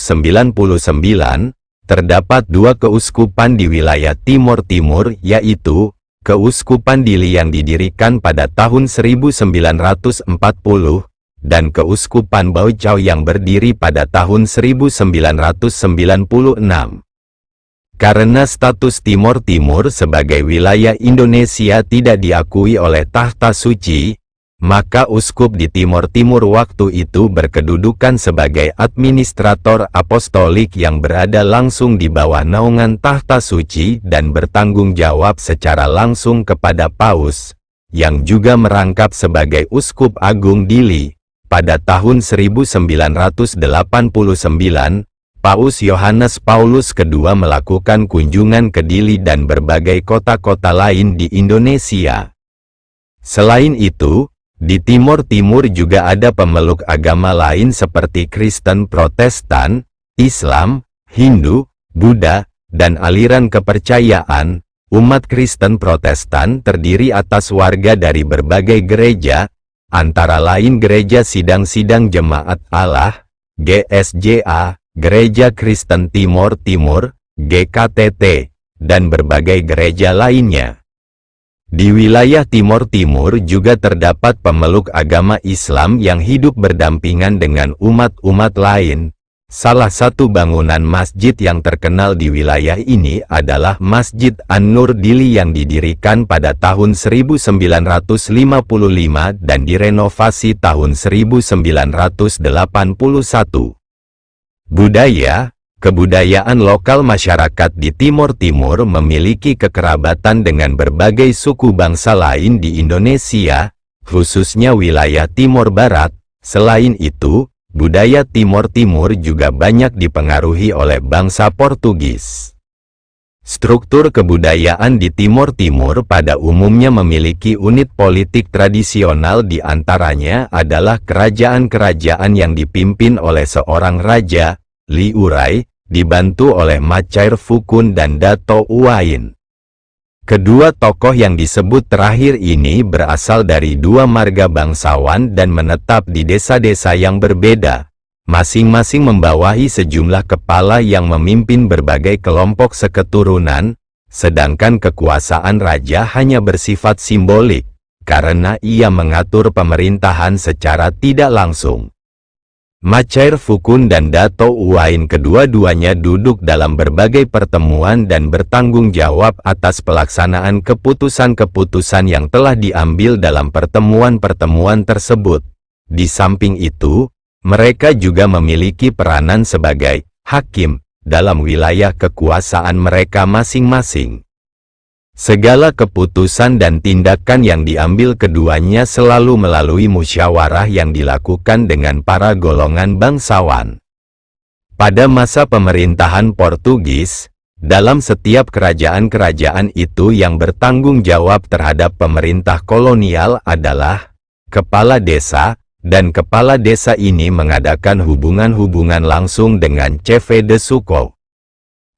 S1: terdapat dua keuskupan di wilayah Timor Timur, yaitu Keuskupan Dili yang didirikan pada tahun 1940, dan Keuskupan Baucau yang berdiri pada tahun 1996. Karena status Timor Timur sebagai wilayah Indonesia tidak diakui oleh Tahta Suci, maka uskup di Timor Timur waktu itu berkedudukan sebagai administrator apostolik yang berada langsung di bawah naungan Tahta Suci dan bertanggung jawab secara langsung kepada Paus, yang juga merangkap sebagai Uskup Agung Dili. Pada tahun 1989, Paus Yohanes Paulus II melakukan kunjungan ke Dili dan berbagai kota-kota lain di Indonesia. Selain itu, di Timor Timur juga ada pemeluk agama lain seperti Kristen Protestan, Islam, Hindu, Buddha, dan aliran kepercayaan. Umat Kristen Protestan terdiri atas warga dari berbagai gereja, antara lain Gereja Sidang-Sidang Jemaat Allah, GSJA, Gereja Kristen Timor Timur, GKTT, dan berbagai gereja lainnya. Di wilayah Timor Timur juga terdapat pemeluk agama Islam yang hidup berdampingan dengan umat-umat lain. Salah satu bangunan masjid yang terkenal di wilayah ini adalah Masjid An-Nur Dili yang didirikan pada tahun 1955 dan direnovasi tahun 1981. Kebudayaan lokal masyarakat di Timor Timur memiliki kekerabatan dengan berbagai suku bangsa lain di Indonesia, khususnya wilayah Timor Barat. Selain itu, budaya Timor Timur juga banyak dipengaruhi oleh bangsa Portugis. Struktur kebudayaan di Timor Timur pada umumnya memiliki unit politik tradisional, di antaranya adalah kerajaan-kerajaan yang dipimpin oleh seorang raja, Li Urai, dibantu oleh Macair Fukun dan Dato' Uwain. Kedua tokoh yang disebut terakhir ini berasal dari dua marga bangsawan dan menetap di desa-desa yang berbeda, masing-masing membawahi sejumlah kepala yang memimpin berbagai kelompok seketurunan, sedangkan kekuasaan raja hanya bersifat simbolik, karena ia mengatur pemerintahan secara tidak langsung. Macair Fukun dan Dato' Uwain kedua-duanya duduk dalam berbagai pertemuan dan bertanggung jawab atas pelaksanaan keputusan-keputusan yang telah diambil dalam pertemuan-pertemuan tersebut. Di samping itu, mereka juga memiliki peranan sebagai hakim dalam wilayah kekuasaan mereka masing-masing. Segala keputusan dan tindakan yang diambil keduanya selalu melalui musyawarah yang dilakukan dengan para golongan bangsawan. Pada masa pemerintahan Portugis, dalam setiap kerajaan-kerajaan itu yang bertanggung jawab terhadap pemerintah kolonial adalah kepala desa, dan kepala desa ini mengadakan hubungan-hubungan langsung dengan Chef de Sucou.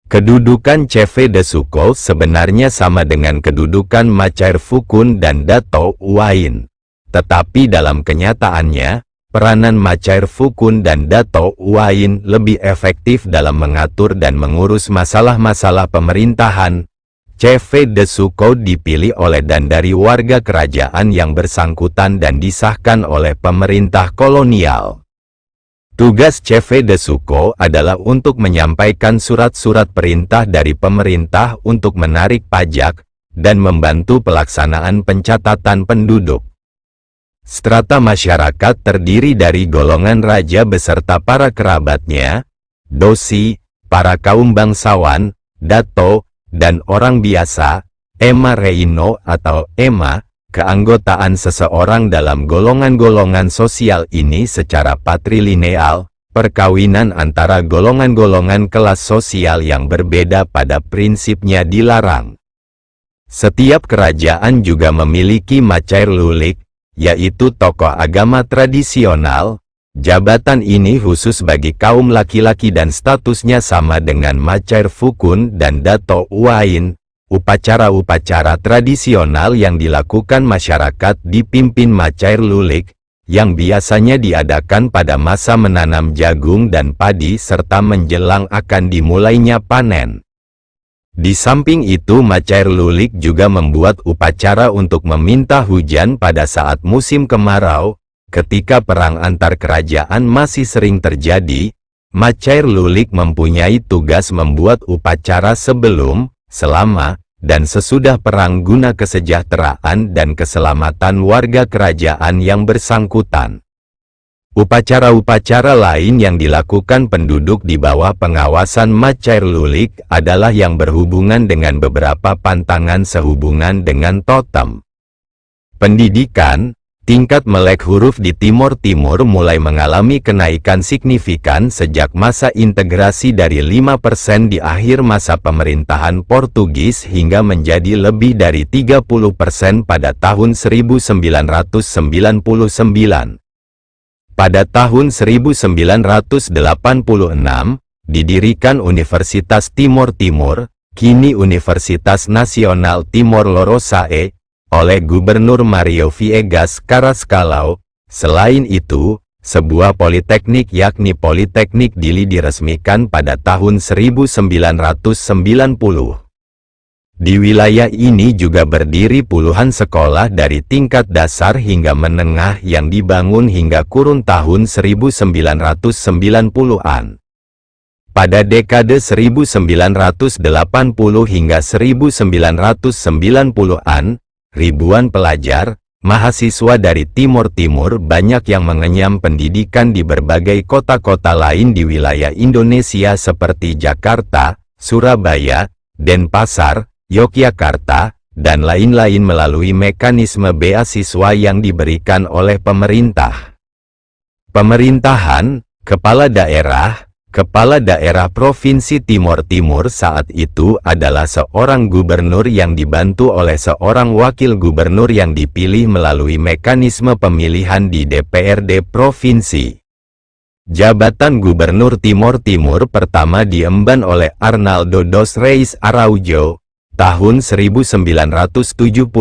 S1: Kedudukan Chef de Sucou sebenarnya sama dengan kedudukan Macair Fukun dan Dato' Uwain. Tetapi dalam kenyataannya, peranan Macair Fukun dan Dato' Uwain lebih efektif dalam mengatur dan mengurus masalah-masalah pemerintahan. Chef de Sucou dipilih oleh dan dari warga kerajaan yang bersangkutan dan disahkan oleh pemerintah kolonial. Tugas Chefe de Suko adalah untuk menyampaikan surat-surat perintah dari pemerintah untuk menarik pajak dan membantu pelaksanaan pencatatan penduduk. Strata masyarakat terdiri dari golongan raja beserta para kerabatnya, dosi, para kaum bangsawan, dato, dan orang biasa, ema reino atau ema. Keanggotaan seseorang dalam golongan-golongan sosial ini secara patrilineal, perkawinan antara golongan-golongan kelas sosial yang berbeda pada prinsipnya dilarang. Setiap kerajaan juga memiliki macair lulik, yaitu tokoh agama tradisional. Jabatan ini khusus bagi kaum laki-laki dan statusnya sama dengan macair fukun dan dato uain. Upacara-upacara tradisional yang dilakukan masyarakat dipimpin macair lulik, yang biasanya diadakan pada masa menanam jagung dan padi serta menjelang akan dimulainya panen. Di samping itu macair lulik juga membuat upacara untuk meminta hujan pada saat musim kemarau. Ketika perang antar kerajaan masih sering terjadi, macair lulik mempunyai tugas membuat upacara sebelum, selama, dan sesudah perang guna kesejahteraan dan keselamatan warga kerajaan yang bersangkutan. Upacara-upacara lain yang dilakukan penduduk di bawah pengawasan macair lulik adalah yang berhubungan dengan beberapa pantangan sehubungan dengan totem. Pendidikan. Tingkat melek huruf di Timor Timur mulai mengalami kenaikan signifikan sejak masa integrasi dari 5% di akhir masa pemerintahan Portugis hingga menjadi lebih dari 30% pada tahun 1999. Pada tahun 1986, didirikan Universitas Timor Timur, kini Universitas Nasional Timor Lorosae, oleh Gubernur Mario Viegas Carrascalão. Selain itu, sebuah politeknik yakni Politeknik Dili diresmikan pada tahun 1990. Di wilayah ini juga berdiri puluhan sekolah dari tingkat dasar hingga menengah yang dibangun hingga kurun tahun 1990-an. Pada dekade 1980 hingga 1990-an, ribuan pelajar, mahasiswa dari Timor Timur banyak yang mengenyam pendidikan di berbagai kota-kota lain di wilayah Indonesia seperti Jakarta, Surabaya, Denpasar, Yogyakarta, dan lain-lain melalui mekanisme beasiswa yang diberikan oleh pemerintah. Pemerintahan, Kepala Daerah Provinsi Timor Timur saat itu adalah seorang gubernur yang dibantu oleh seorang wakil gubernur yang dipilih melalui mekanisme pemilihan di DPRD Provinsi. Jabatan Gubernur Timor Timur pertama diemban oleh Arnaldo dos Reis Araújo, tahun 1976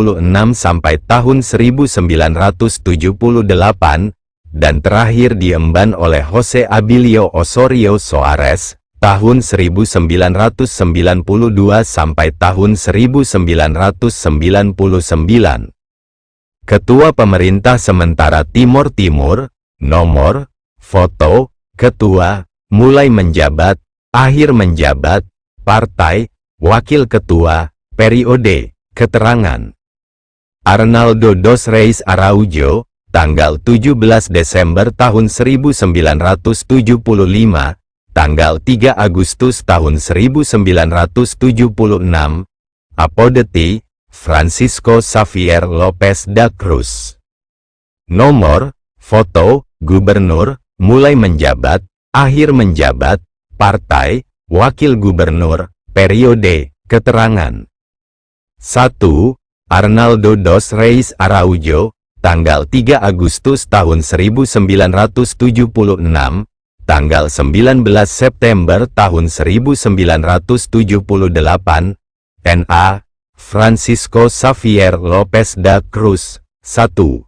S1: sampai tahun 1978, dan terakhir diemban oleh Jose Abilio Osorio Soares, tahun 1992 sampai tahun 1999. Ketua Pemerintah Sementara Timor Timur, nomor, foto, ketua, mulai menjabat, akhir menjabat, partai, wakil ketua, periode, keterangan. Arnaldo dos Reis Araújo, tanggal 17 Desember tahun 1975, tanggal 3 Agustus tahun 1976, apodeti, Francisco Xavier Lopez da Cruz. Nomor, foto, gubernur, mulai menjabat, akhir menjabat, partai, wakil gubernur, periode, keterangan. 1. Arnaldo dos Reis Araújo, tanggal 3 Agustus tahun 1976, tanggal 19 September tahun 1978, N.A. Francisco Xavier Lopez da Cruz, 1.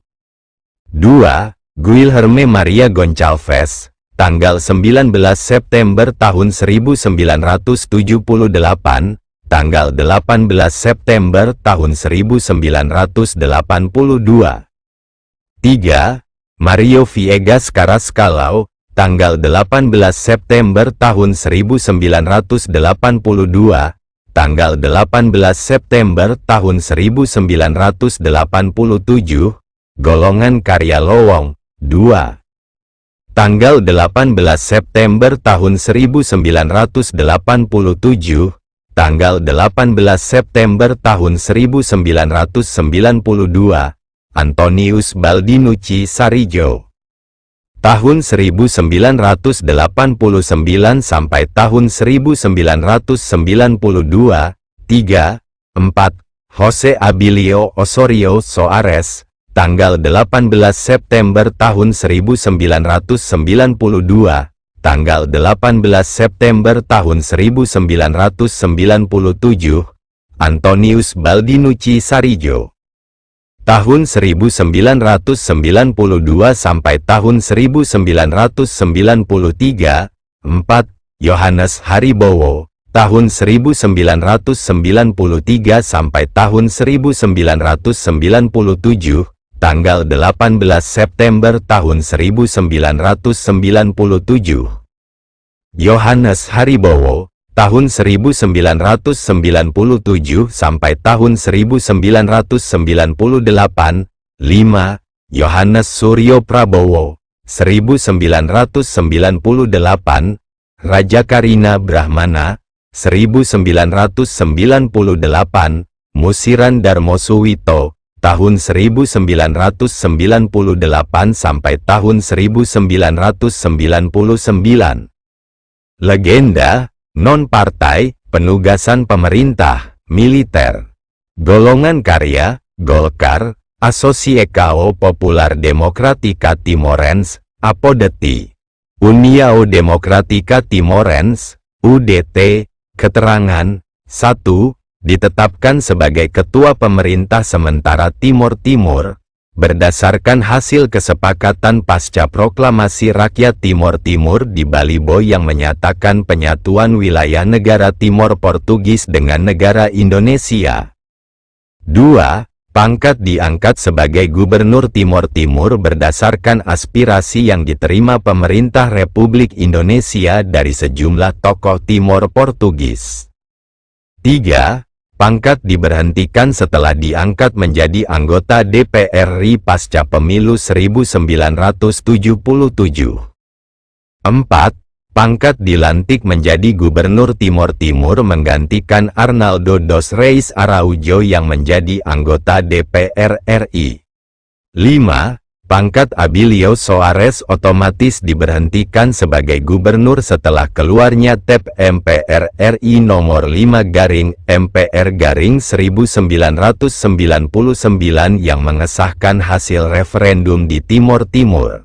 S1: 2. Guilherme Maria Goncalves, tanggal 19 September tahun 1978, tanggal 18 September tahun 1982. 3. Mario Viegas Carrascalão, tanggal 18 September tahun 1982, tanggal 18 September tahun 1987, golongan karya lowong, 2. Tanggal 18 September tahun 1987, tanggal 18 September tahun 1992, Antonius Baldinucci Sarijo. Tahun 1989 sampai tahun 1992, 3, 4, Jose Abilio Osorio Soares, tanggal 18 September tahun 1992, tanggal 18 September tahun 1997, Antonius Baldinucci Sarijo. Tahun 1992 sampai tahun 1993, 4, Yohanes Haribowo, tahun 1993 sampai tahun 1997, tanggal 18 September tahun 1997. Yohanes Haribowo, tahun 1997 sampai tahun 1998, 5, Yohanes Suryo Prabowo, 1998, Raja Karina Brahmana, 1998, Musiran Darmo Suwito, tahun 1998 sampai tahun 1999. Legenda, non-partai, penugasan pemerintah, militer. Golongan karya, Golkar, Asociação Popular Democrática Timorense, APODETI. União Democrática Timorense, UDT. Keterangan, 1. Ditetapkan sebagai Ketua Pemerintah Sementara Timor Timur, berdasarkan hasil kesepakatan pasca Proklamasi Rakyat Timor Timur di Balibo yang menyatakan penyatuan wilayah negara Timor Portugis dengan negara Indonesia. 2. Pangkat diangkat sebagai Gubernur Timor Timur berdasarkan aspirasi yang diterima pemerintah Republik Indonesia dari sejumlah tokoh Timor Portugis. 3. Pangkat diberhentikan setelah diangkat menjadi anggota DPR RI pasca pemilu 1977. 4. Pangkat dilantik menjadi Gubernur Timor Timur menggantikan Arnaldo dos Reis Araujo yang menjadi anggota DPR RI. 5. Pangkat Abilio Soares otomatis diberhentikan sebagai gubernur setelah keluarnya TEP MPR RI nomor 5/MPR-1999 yang mengesahkan hasil referendum di Timor Timur.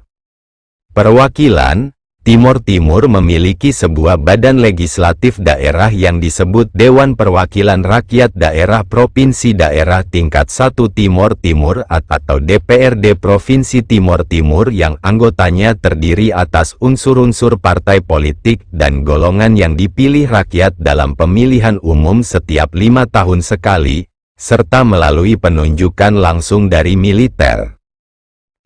S1: Perwakilan, Timor Timur memiliki sebuah badan legislatif daerah yang disebut Dewan Perwakilan Rakyat Daerah Provinsi Daerah Tingkat 1 Timor Timur atau DPRD Provinsi Timor Timur yang anggotanya terdiri atas unsur-unsur partai politik dan golongan yang dipilih rakyat dalam pemilihan umum setiap 5 tahun sekali, serta melalui penunjukan langsung dari militer.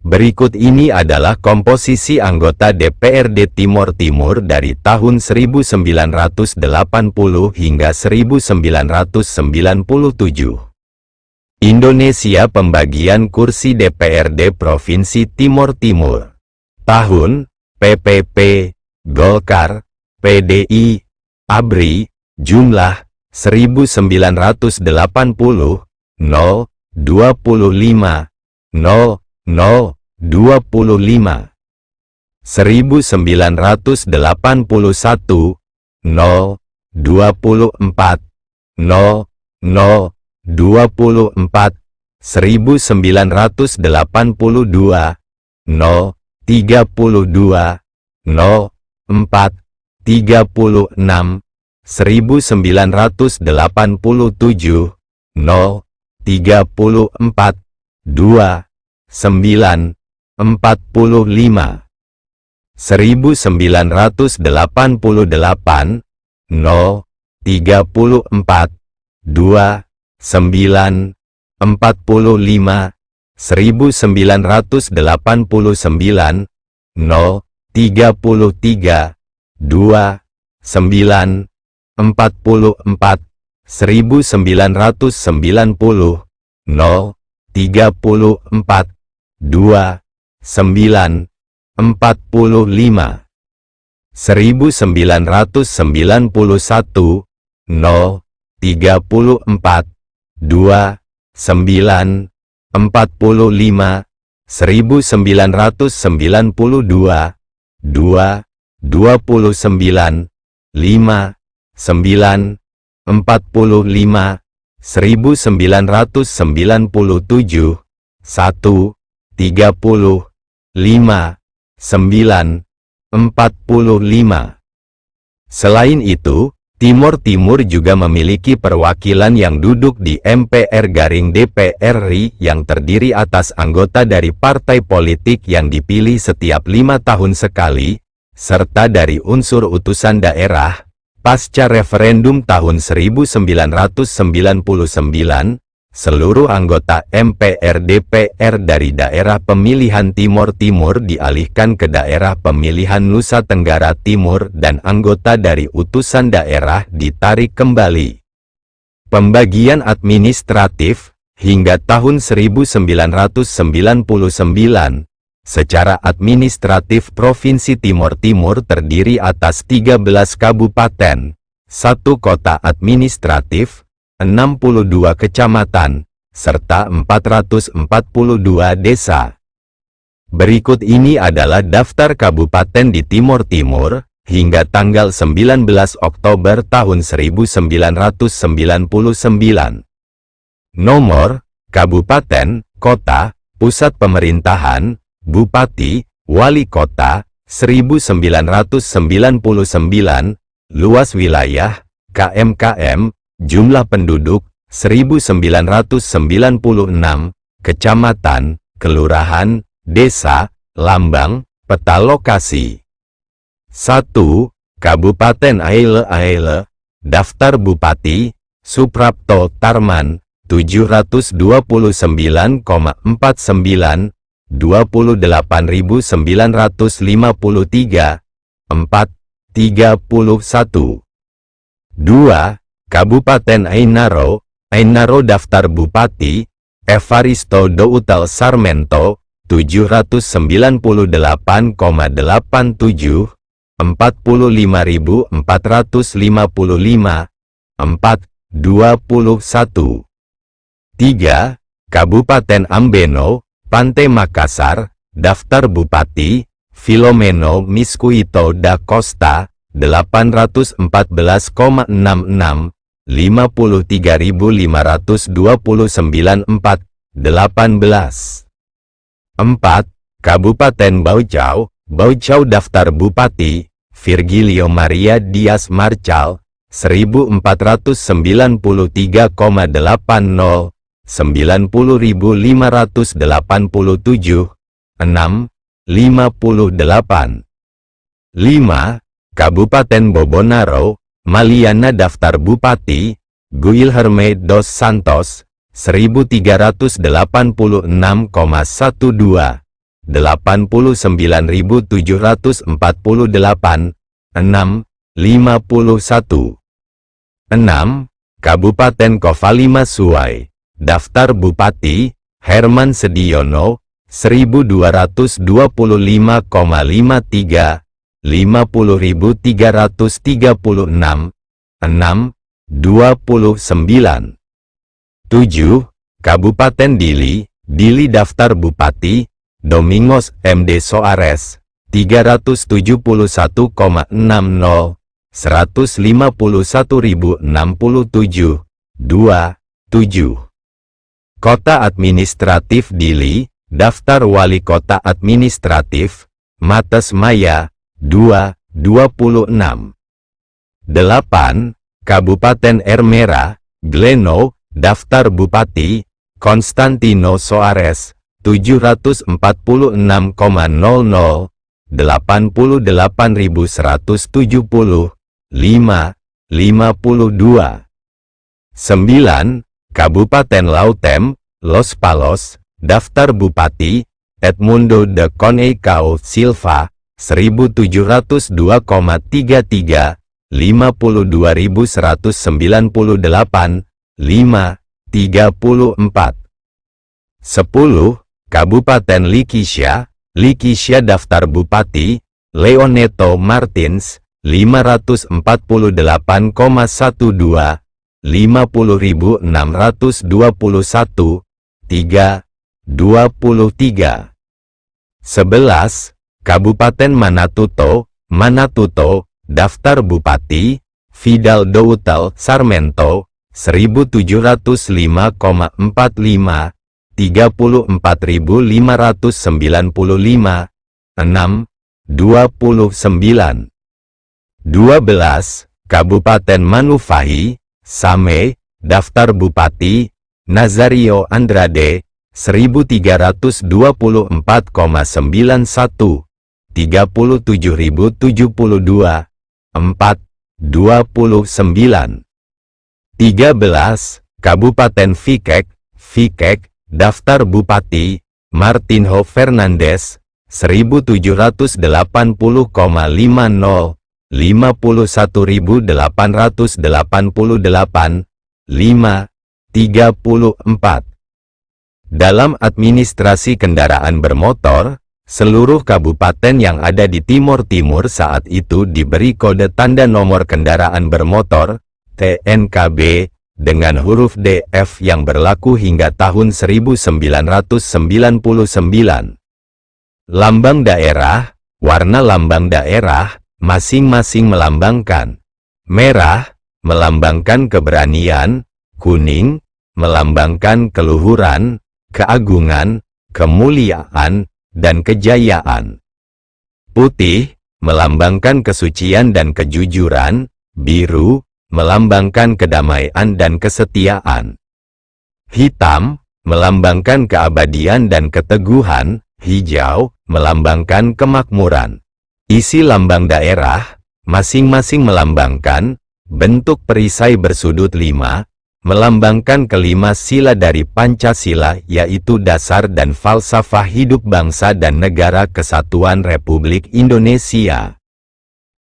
S1: Berikut ini adalah komposisi anggota DPRD Timor Timur dari tahun 1980 hingga 1997. Indonesia pembagian kursi DPRD Provinsi Timor Timur. Tahun, PPP, Golkar, PDI, ABRI, jumlah, 1980, 0, 25, 0, 25. 1981, 0, 24, 0, 24. 1982, 0, 32, 0, 4, 36. 1987, 0, 34, 2, 9, 45. 1988, 0, 34, 2, 9, 45. 1989, 0, 33, 2, 9, 44, 1990, 0, 34, 2, 9, 45, 1991, 0, 34, 2, 9, 45, 1992, 2, 29, 5, 9, 45, 1997, 1, 30, 5, 9, 45. Selain itu, Timor Timur juga memiliki perwakilan yang duduk di MPR-DPR RI yang terdiri atas anggota dari partai politik yang dipilih setiap 5 tahun sekali, serta dari unsur utusan daerah. Pasca referendum tahun 1999, seluruh anggota MPR-DPR dari daerah pemilihan Timor Timur dialihkan ke daerah pemilihan Nusa Tenggara Timur dan anggota dari utusan daerah ditarik kembali. Pembagian administratif, hingga tahun 1999, secara administratif Provinsi Timor Timur terdiri atas 13 kabupaten, 1 kota administratif, 62 kecamatan, serta 442 desa. Berikut ini adalah daftar kabupaten di Timor Timur, hingga tanggal 19 Oktober tahun 1999. Nomor, kabupaten, kota, pusat pemerintahan, bupati, wali kota, 1999, luas wilayah, KM, jumlah penduduk, 1996, kecamatan, kelurahan, desa, lambang, peta lokasi. 1. Kabupaten Aile, daftar bupati, Suprapto Tarman, 729,49, 28.953, 4, 31. 2. Kabupaten Ainaro, daftar bupati, Evaristo Doutal Sarmento, 798,87, 45.455, 4, 21. 3. Kabupaten Ambeno, Pantai Makassar, daftar bupati, Filomeno Miskuito da Costa, 814,66, 53.529, 4, 18. 4. Kabupaten Baucau, daftar bupati, Virgilio Maria Dias Marchal, 1493,80, 90.587, 6, 58. 5. Kabupaten Bobonaro, Maliana daftar bupati, Guilherme dos Santos, 1386,12, 89.748, 6, 51. 6. Kabupaten Kovalima Suai, daftar bupati, Herman Sediono, 1225,53, 50.336, 6, 29. 7. Kabupaten Dili, daftar bupati, Domingos MD Soares, 371,60, 151.067, 2, 7. Kota administratif Dili, daftar wali kota administratif, Mates Maya, 2, 26. 8. Kabupaten Ermera, Gleno, daftar bupati, Konstantino Soares, 746,00, 88.170, 5, 52. 9. Kabupaten Lautem, Los Palos, daftar bupati, Edmundo de Coneicao Silva, 1702,33, 52.198, 5, 34. 10. Kabupaten Likisya, Likisya daftar Bupati, Leoneto Martins, 548,12, 50.621, 3, 23. 11. Kabupaten Manatuto, Manatuto, daftar Bupati, Fidal Doutal Sarmento, 1705,45, 34.595, 6, 29. 12. Kabupaten Manufahi, Same, daftar Bupati, Nazario Andrade, 1324,91, 37.072, 4, 29. 13. Kabupaten Fikek, Fikek, daftar Bupati, Martinho Fernandes, 1780,50, 51.888, 5, 34. Dalam administrasi kendaraan bermotor, seluruh kabupaten yang ada di Timor Timur saat itu diberi kode tanda nomor kendaraan bermotor, TNKB, dengan huruf DF yang berlaku hingga tahun 1999. Lambang daerah, warna lambang daerah, masing-masing melambangkan. Merah, melambangkan keberanian, kuning, melambangkan keluhuran, keagungan, kemuliaan, dan kejayaan. Putih, melambangkan kesucian dan kejujuran, biru, melambangkan kedamaian dan kesetiaan. Hitam, melambangkan keabadian dan keteguhan, hijau, melambangkan kemakmuran. Isi lambang daerah, masing-masing melambangkan, bentuk perisai bersudut 5, melambangkan kelima sila dari Pancasila yaitu dasar dan falsafah hidup bangsa dan negara kesatuan Republik Indonesia.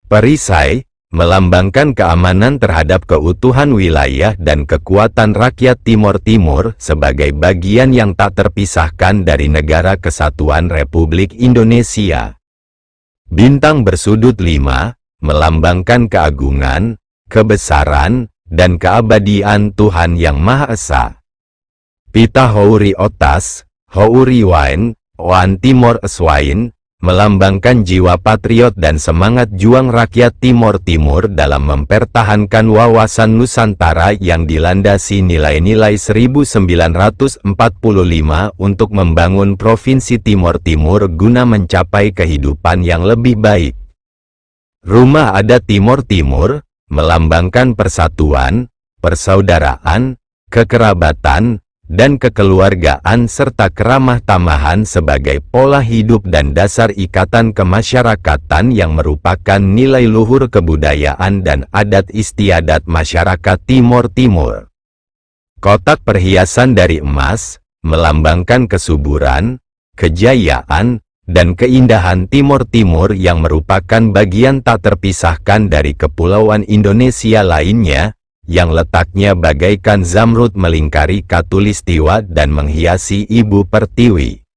S1: Perisai, melambangkan keamanan terhadap keutuhan wilayah dan kekuatan rakyat Timor Timur sebagai bagian yang tak terpisahkan dari negara kesatuan Republik Indonesia. Bintang bersudut 5, melambangkan keagungan, kebesaran, dan keabadian Tuhan Yang Maha Esa. Pita Houri Otas, Houri Wain, Oan Timor Eswain, melambangkan jiwa patriot dan semangat juang rakyat Timor Timur dalam mempertahankan wawasan Nusantara yang dilandasi nilai-nilai 1945 untuk membangun Provinsi Timor Timur guna mencapai kehidupan yang lebih baik. Rumah Adat Timor Timur, melambangkan persatuan, persaudaraan, kekerabatan, dan kekeluargaan serta keramah tamahan sebagai pola hidup dan dasar ikatan kemasyarakatan yang merupakan nilai luhur kebudayaan dan adat istiadat masyarakat Timor Timur. Kotak perhiasan dari emas, melambangkan kesuburan, kejayaan, dan keindahan Timor Timur yang merupakan bagian tak terpisahkan dari kepulauan Indonesia lainnya, yang letaknya bagaikan zamrud melingkari Katulistiwa dan menghiasi Ibu Pertiwi.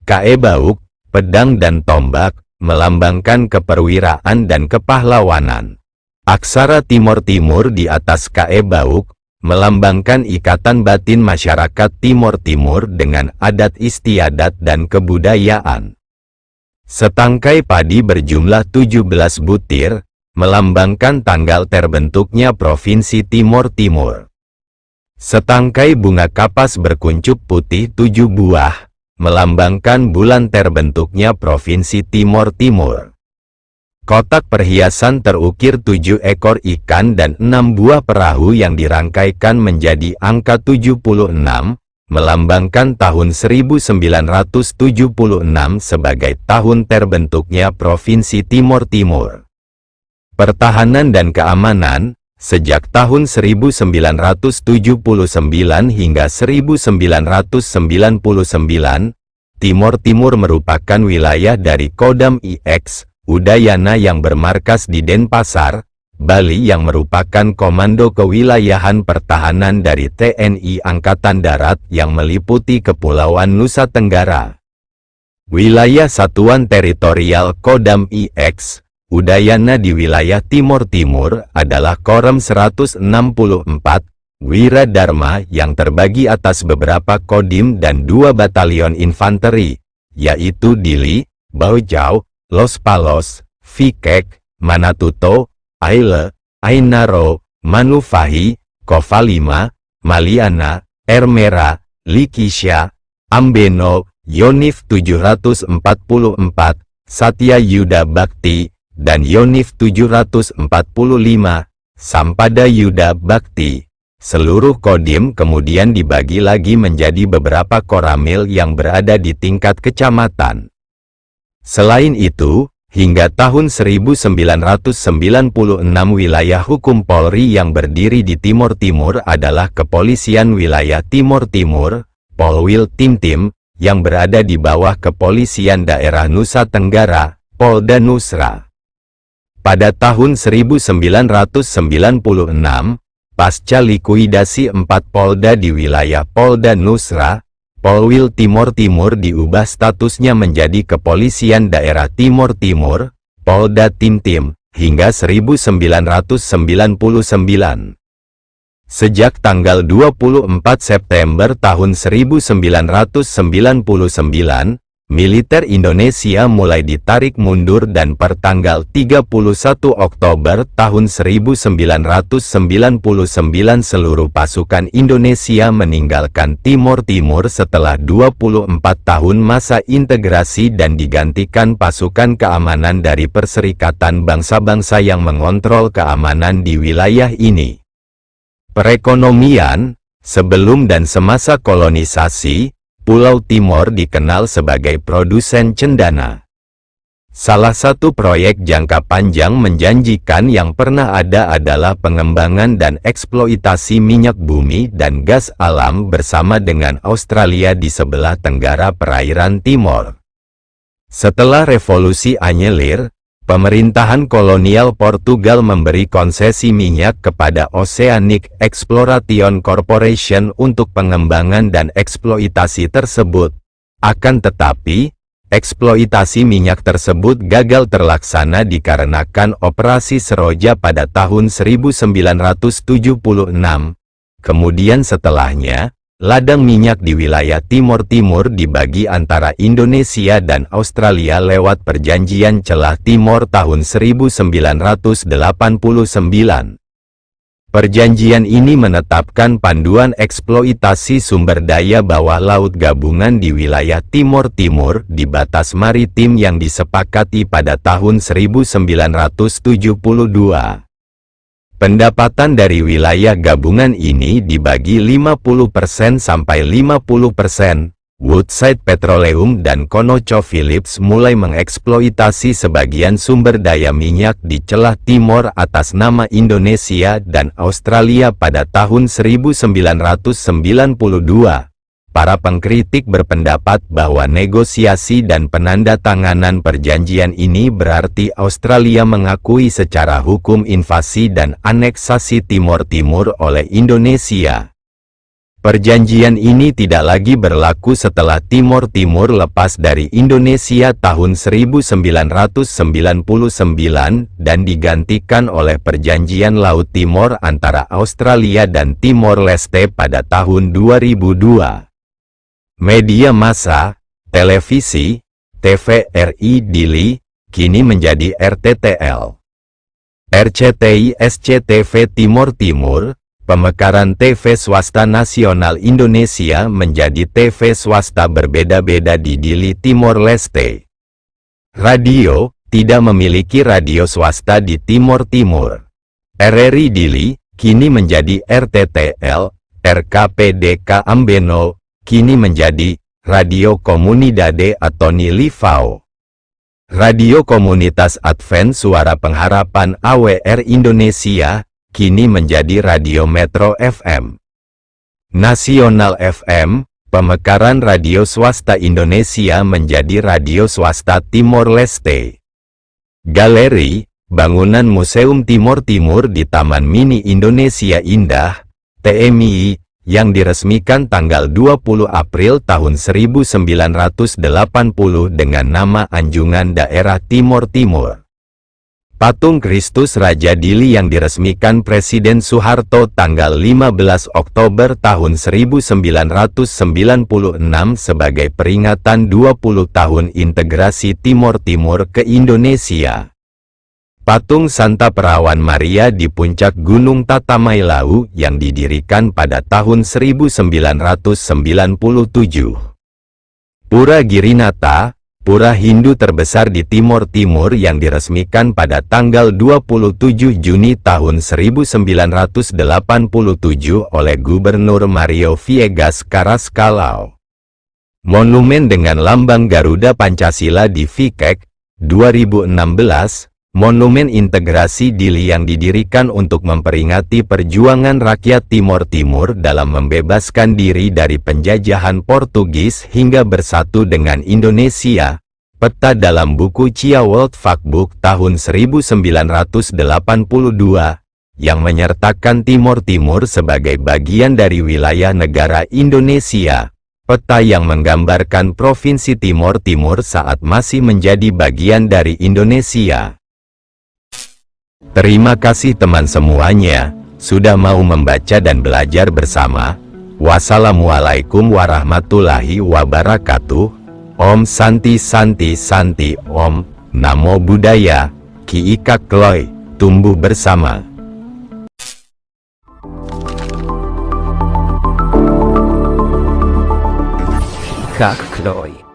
S1: Kaebauk, pedang dan tombak, melambangkan keperwiraan dan kepahlawanan. Aksara Timor Timur di atas Kaebauk, melambangkan ikatan batin masyarakat Timor Timur dengan adat istiadat dan kebudayaan. Setangkai padi berjumlah 17 butir, melambangkan tanggal terbentuknya Provinsi Timor Timur. Setangkai bunga kapas berkuncup putih 7 buah, melambangkan bulan terbentuknya Provinsi Timor Timur. Kotak perhiasan terukir 7 ekor ikan dan 6 buah perahu yang dirangkaikan menjadi angka 76, melambangkan tahun 1976 sebagai tahun terbentuknya Provinsi Timor Timur. Pertahanan dan keamanan, sejak tahun 1979 hingga 1999, Timor Timur merupakan wilayah dari Kodam IX, Udayana yang bermarkas di Denpasar, Bali yang merupakan Komando Kewilayahan Pertahanan dari TNI Angkatan Darat yang meliputi Kepulauan Nusa Tenggara. Wilayah Satuan Teritorial Kodam IX, Udayana di wilayah Timor Timur adalah Korem 164, Wira Dharma yang terbagi atas beberapa kodim dan 2 batalion infanteri, yaitu Dili, Baojau, Los Palos, Vikek, Manatuto, Aile, Ainaro, Manufahi, Kovalima, Maliana, Ermera, Likisha, Ambeno, Yonif 744, Satya Yuda Bakti, dan Yonif 745, Sampada Yuda Bakti. Seluruh kodim kemudian dibagi lagi menjadi beberapa koramil yang berada di tingkat kecamatan. Selain itu, hingga tahun 1996 wilayah hukum Polri yang berdiri di Timor Timur adalah Kepolisian Wilayah Timor Timur, Polwil Timtim, yang berada di bawah Kepolisian Daerah Nusa Tenggara, Polda Nusra. Pada tahun 1996, pasca likuidasi 4 Polda di wilayah Polda Nusra, Polwil Timor Timur diubah statusnya menjadi Kepolisian Daerah Timor Timur, Polda Timtim, hingga 1999. Sejak tanggal 24 September tahun 1999, militer Indonesia mulai ditarik mundur dan per tanggal 31 Oktober tahun 1999 seluruh pasukan Indonesia meninggalkan Timor Timur setelah 24 tahun masa integrasi dan digantikan pasukan keamanan dari Perserikatan Bangsa-Bangsa yang mengontrol keamanan di wilayah ini. Perekonomian, sebelum dan semasa kolonisasi, Pulau Timor dikenal sebagai produsen cendana. Salah satu proyek jangka panjang menjanjikan yang pernah ada adalah pengembangan dan eksploitasi minyak bumi dan gas alam bersama dengan Australia di sebelah tenggara perairan Timor. Setelah Revolusi Anyelir, pemerintahan kolonial Portugal memberi konsesi minyak kepada Oceanic Exploration Corporation untuk pengembangan dan eksploitasi tersebut. Akan tetapi, eksploitasi minyak tersebut gagal terlaksana dikarenakan Operasi Seroja pada tahun 1976. Kemudian setelahnya, ladang minyak di wilayah Timor Timur dibagi antara Indonesia dan Australia lewat Perjanjian Celah Timor tahun 1989. Perjanjian ini menetapkan panduan eksploitasi sumber daya bawah laut gabungan di wilayah Timor Timur di batas maritim yang disepakati pada tahun 1972. Pendapatan dari wilayah gabungan ini dibagi 50% sampai 50%. Woodside Petroleum dan ConocoPhillips mulai mengeksploitasi sebagian sumber daya minyak di Celah Timor atas nama Indonesia dan Australia pada tahun 1992. Para pengkritik berpendapat bahwa negosiasi dan penandatanganan perjanjian ini berarti Australia mengakui secara hukum invasi dan aneksasi Timor Timur oleh Indonesia. Perjanjian ini tidak lagi berlaku setelah Timor Timur lepas dari Indonesia tahun 1999 dan digantikan oleh Perjanjian Laut Timor antara Australia dan Timor Leste pada tahun 2002. Media massa, televisi, TVRI Dili, kini menjadi RTTL. RCTI SCTV Timor Timur, pemekaran TV swasta nasional Indonesia menjadi TV swasta berbeda-beda di Dili Timor Leste. Radio, tidak memiliki radio swasta di Timor Timur. RRI Dili, kini menjadi RTTL, RKPDK Ambeno, kini menjadi Radio Comunidade Atoni Fao. Radio Komunitas Advent Suara Pengharapan AWR Indonesia, kini menjadi Radio Metro FM. Nasional FM, Pemekaran radio swasta Indonesia menjadi radio swasta Timor Leste. Galeri, bangunan Museum Timor Timur di Taman Mini Indonesia Indah, TMI, yang diresmikan tanggal 20 April tahun 1980 dengan nama Anjungan Daerah Timor Timur. Patung Kristus Raja Dili yang diresmikan Presiden Soeharto tanggal 15 Oktober tahun 1996 sebagai peringatan 20 tahun integrasi Timor Timur ke Indonesia. Patung Santa Perawan Maria di puncak Gunung Tatamailau yang didirikan pada tahun 1997. Pura Girinata, pura Hindu terbesar di Timor Timur yang diresmikan pada tanggal 27 Juni tahun 1987 oleh Gubernur Mario Viegas Carrascalao. Monumen dengan lambang Garuda Pancasila di Vikek, 2016, Monumen Integrasi Dili yang didirikan untuk memperingati perjuangan rakyat Timor Timur dalam membebaskan diri dari penjajahan Portugis hingga bersatu dengan Indonesia. Peta dalam buku Chia World Factbook tahun 1982, yang menyertakan Timor Timur sebagai bagian dari wilayah negara Indonesia. Peta yang menggambarkan Provinsi Timor Timur saat masih menjadi bagian dari Indonesia. Terima kasih teman semuanya, sudah mau membaca dan belajar bersama. Wassalamualaikum warahmatullahi wabarakatuh. Om Santi Santi Santi Om, Namo Buddhaya, Ki Ika Kloy, tumbuh bersama.
S3: Kak Kloy.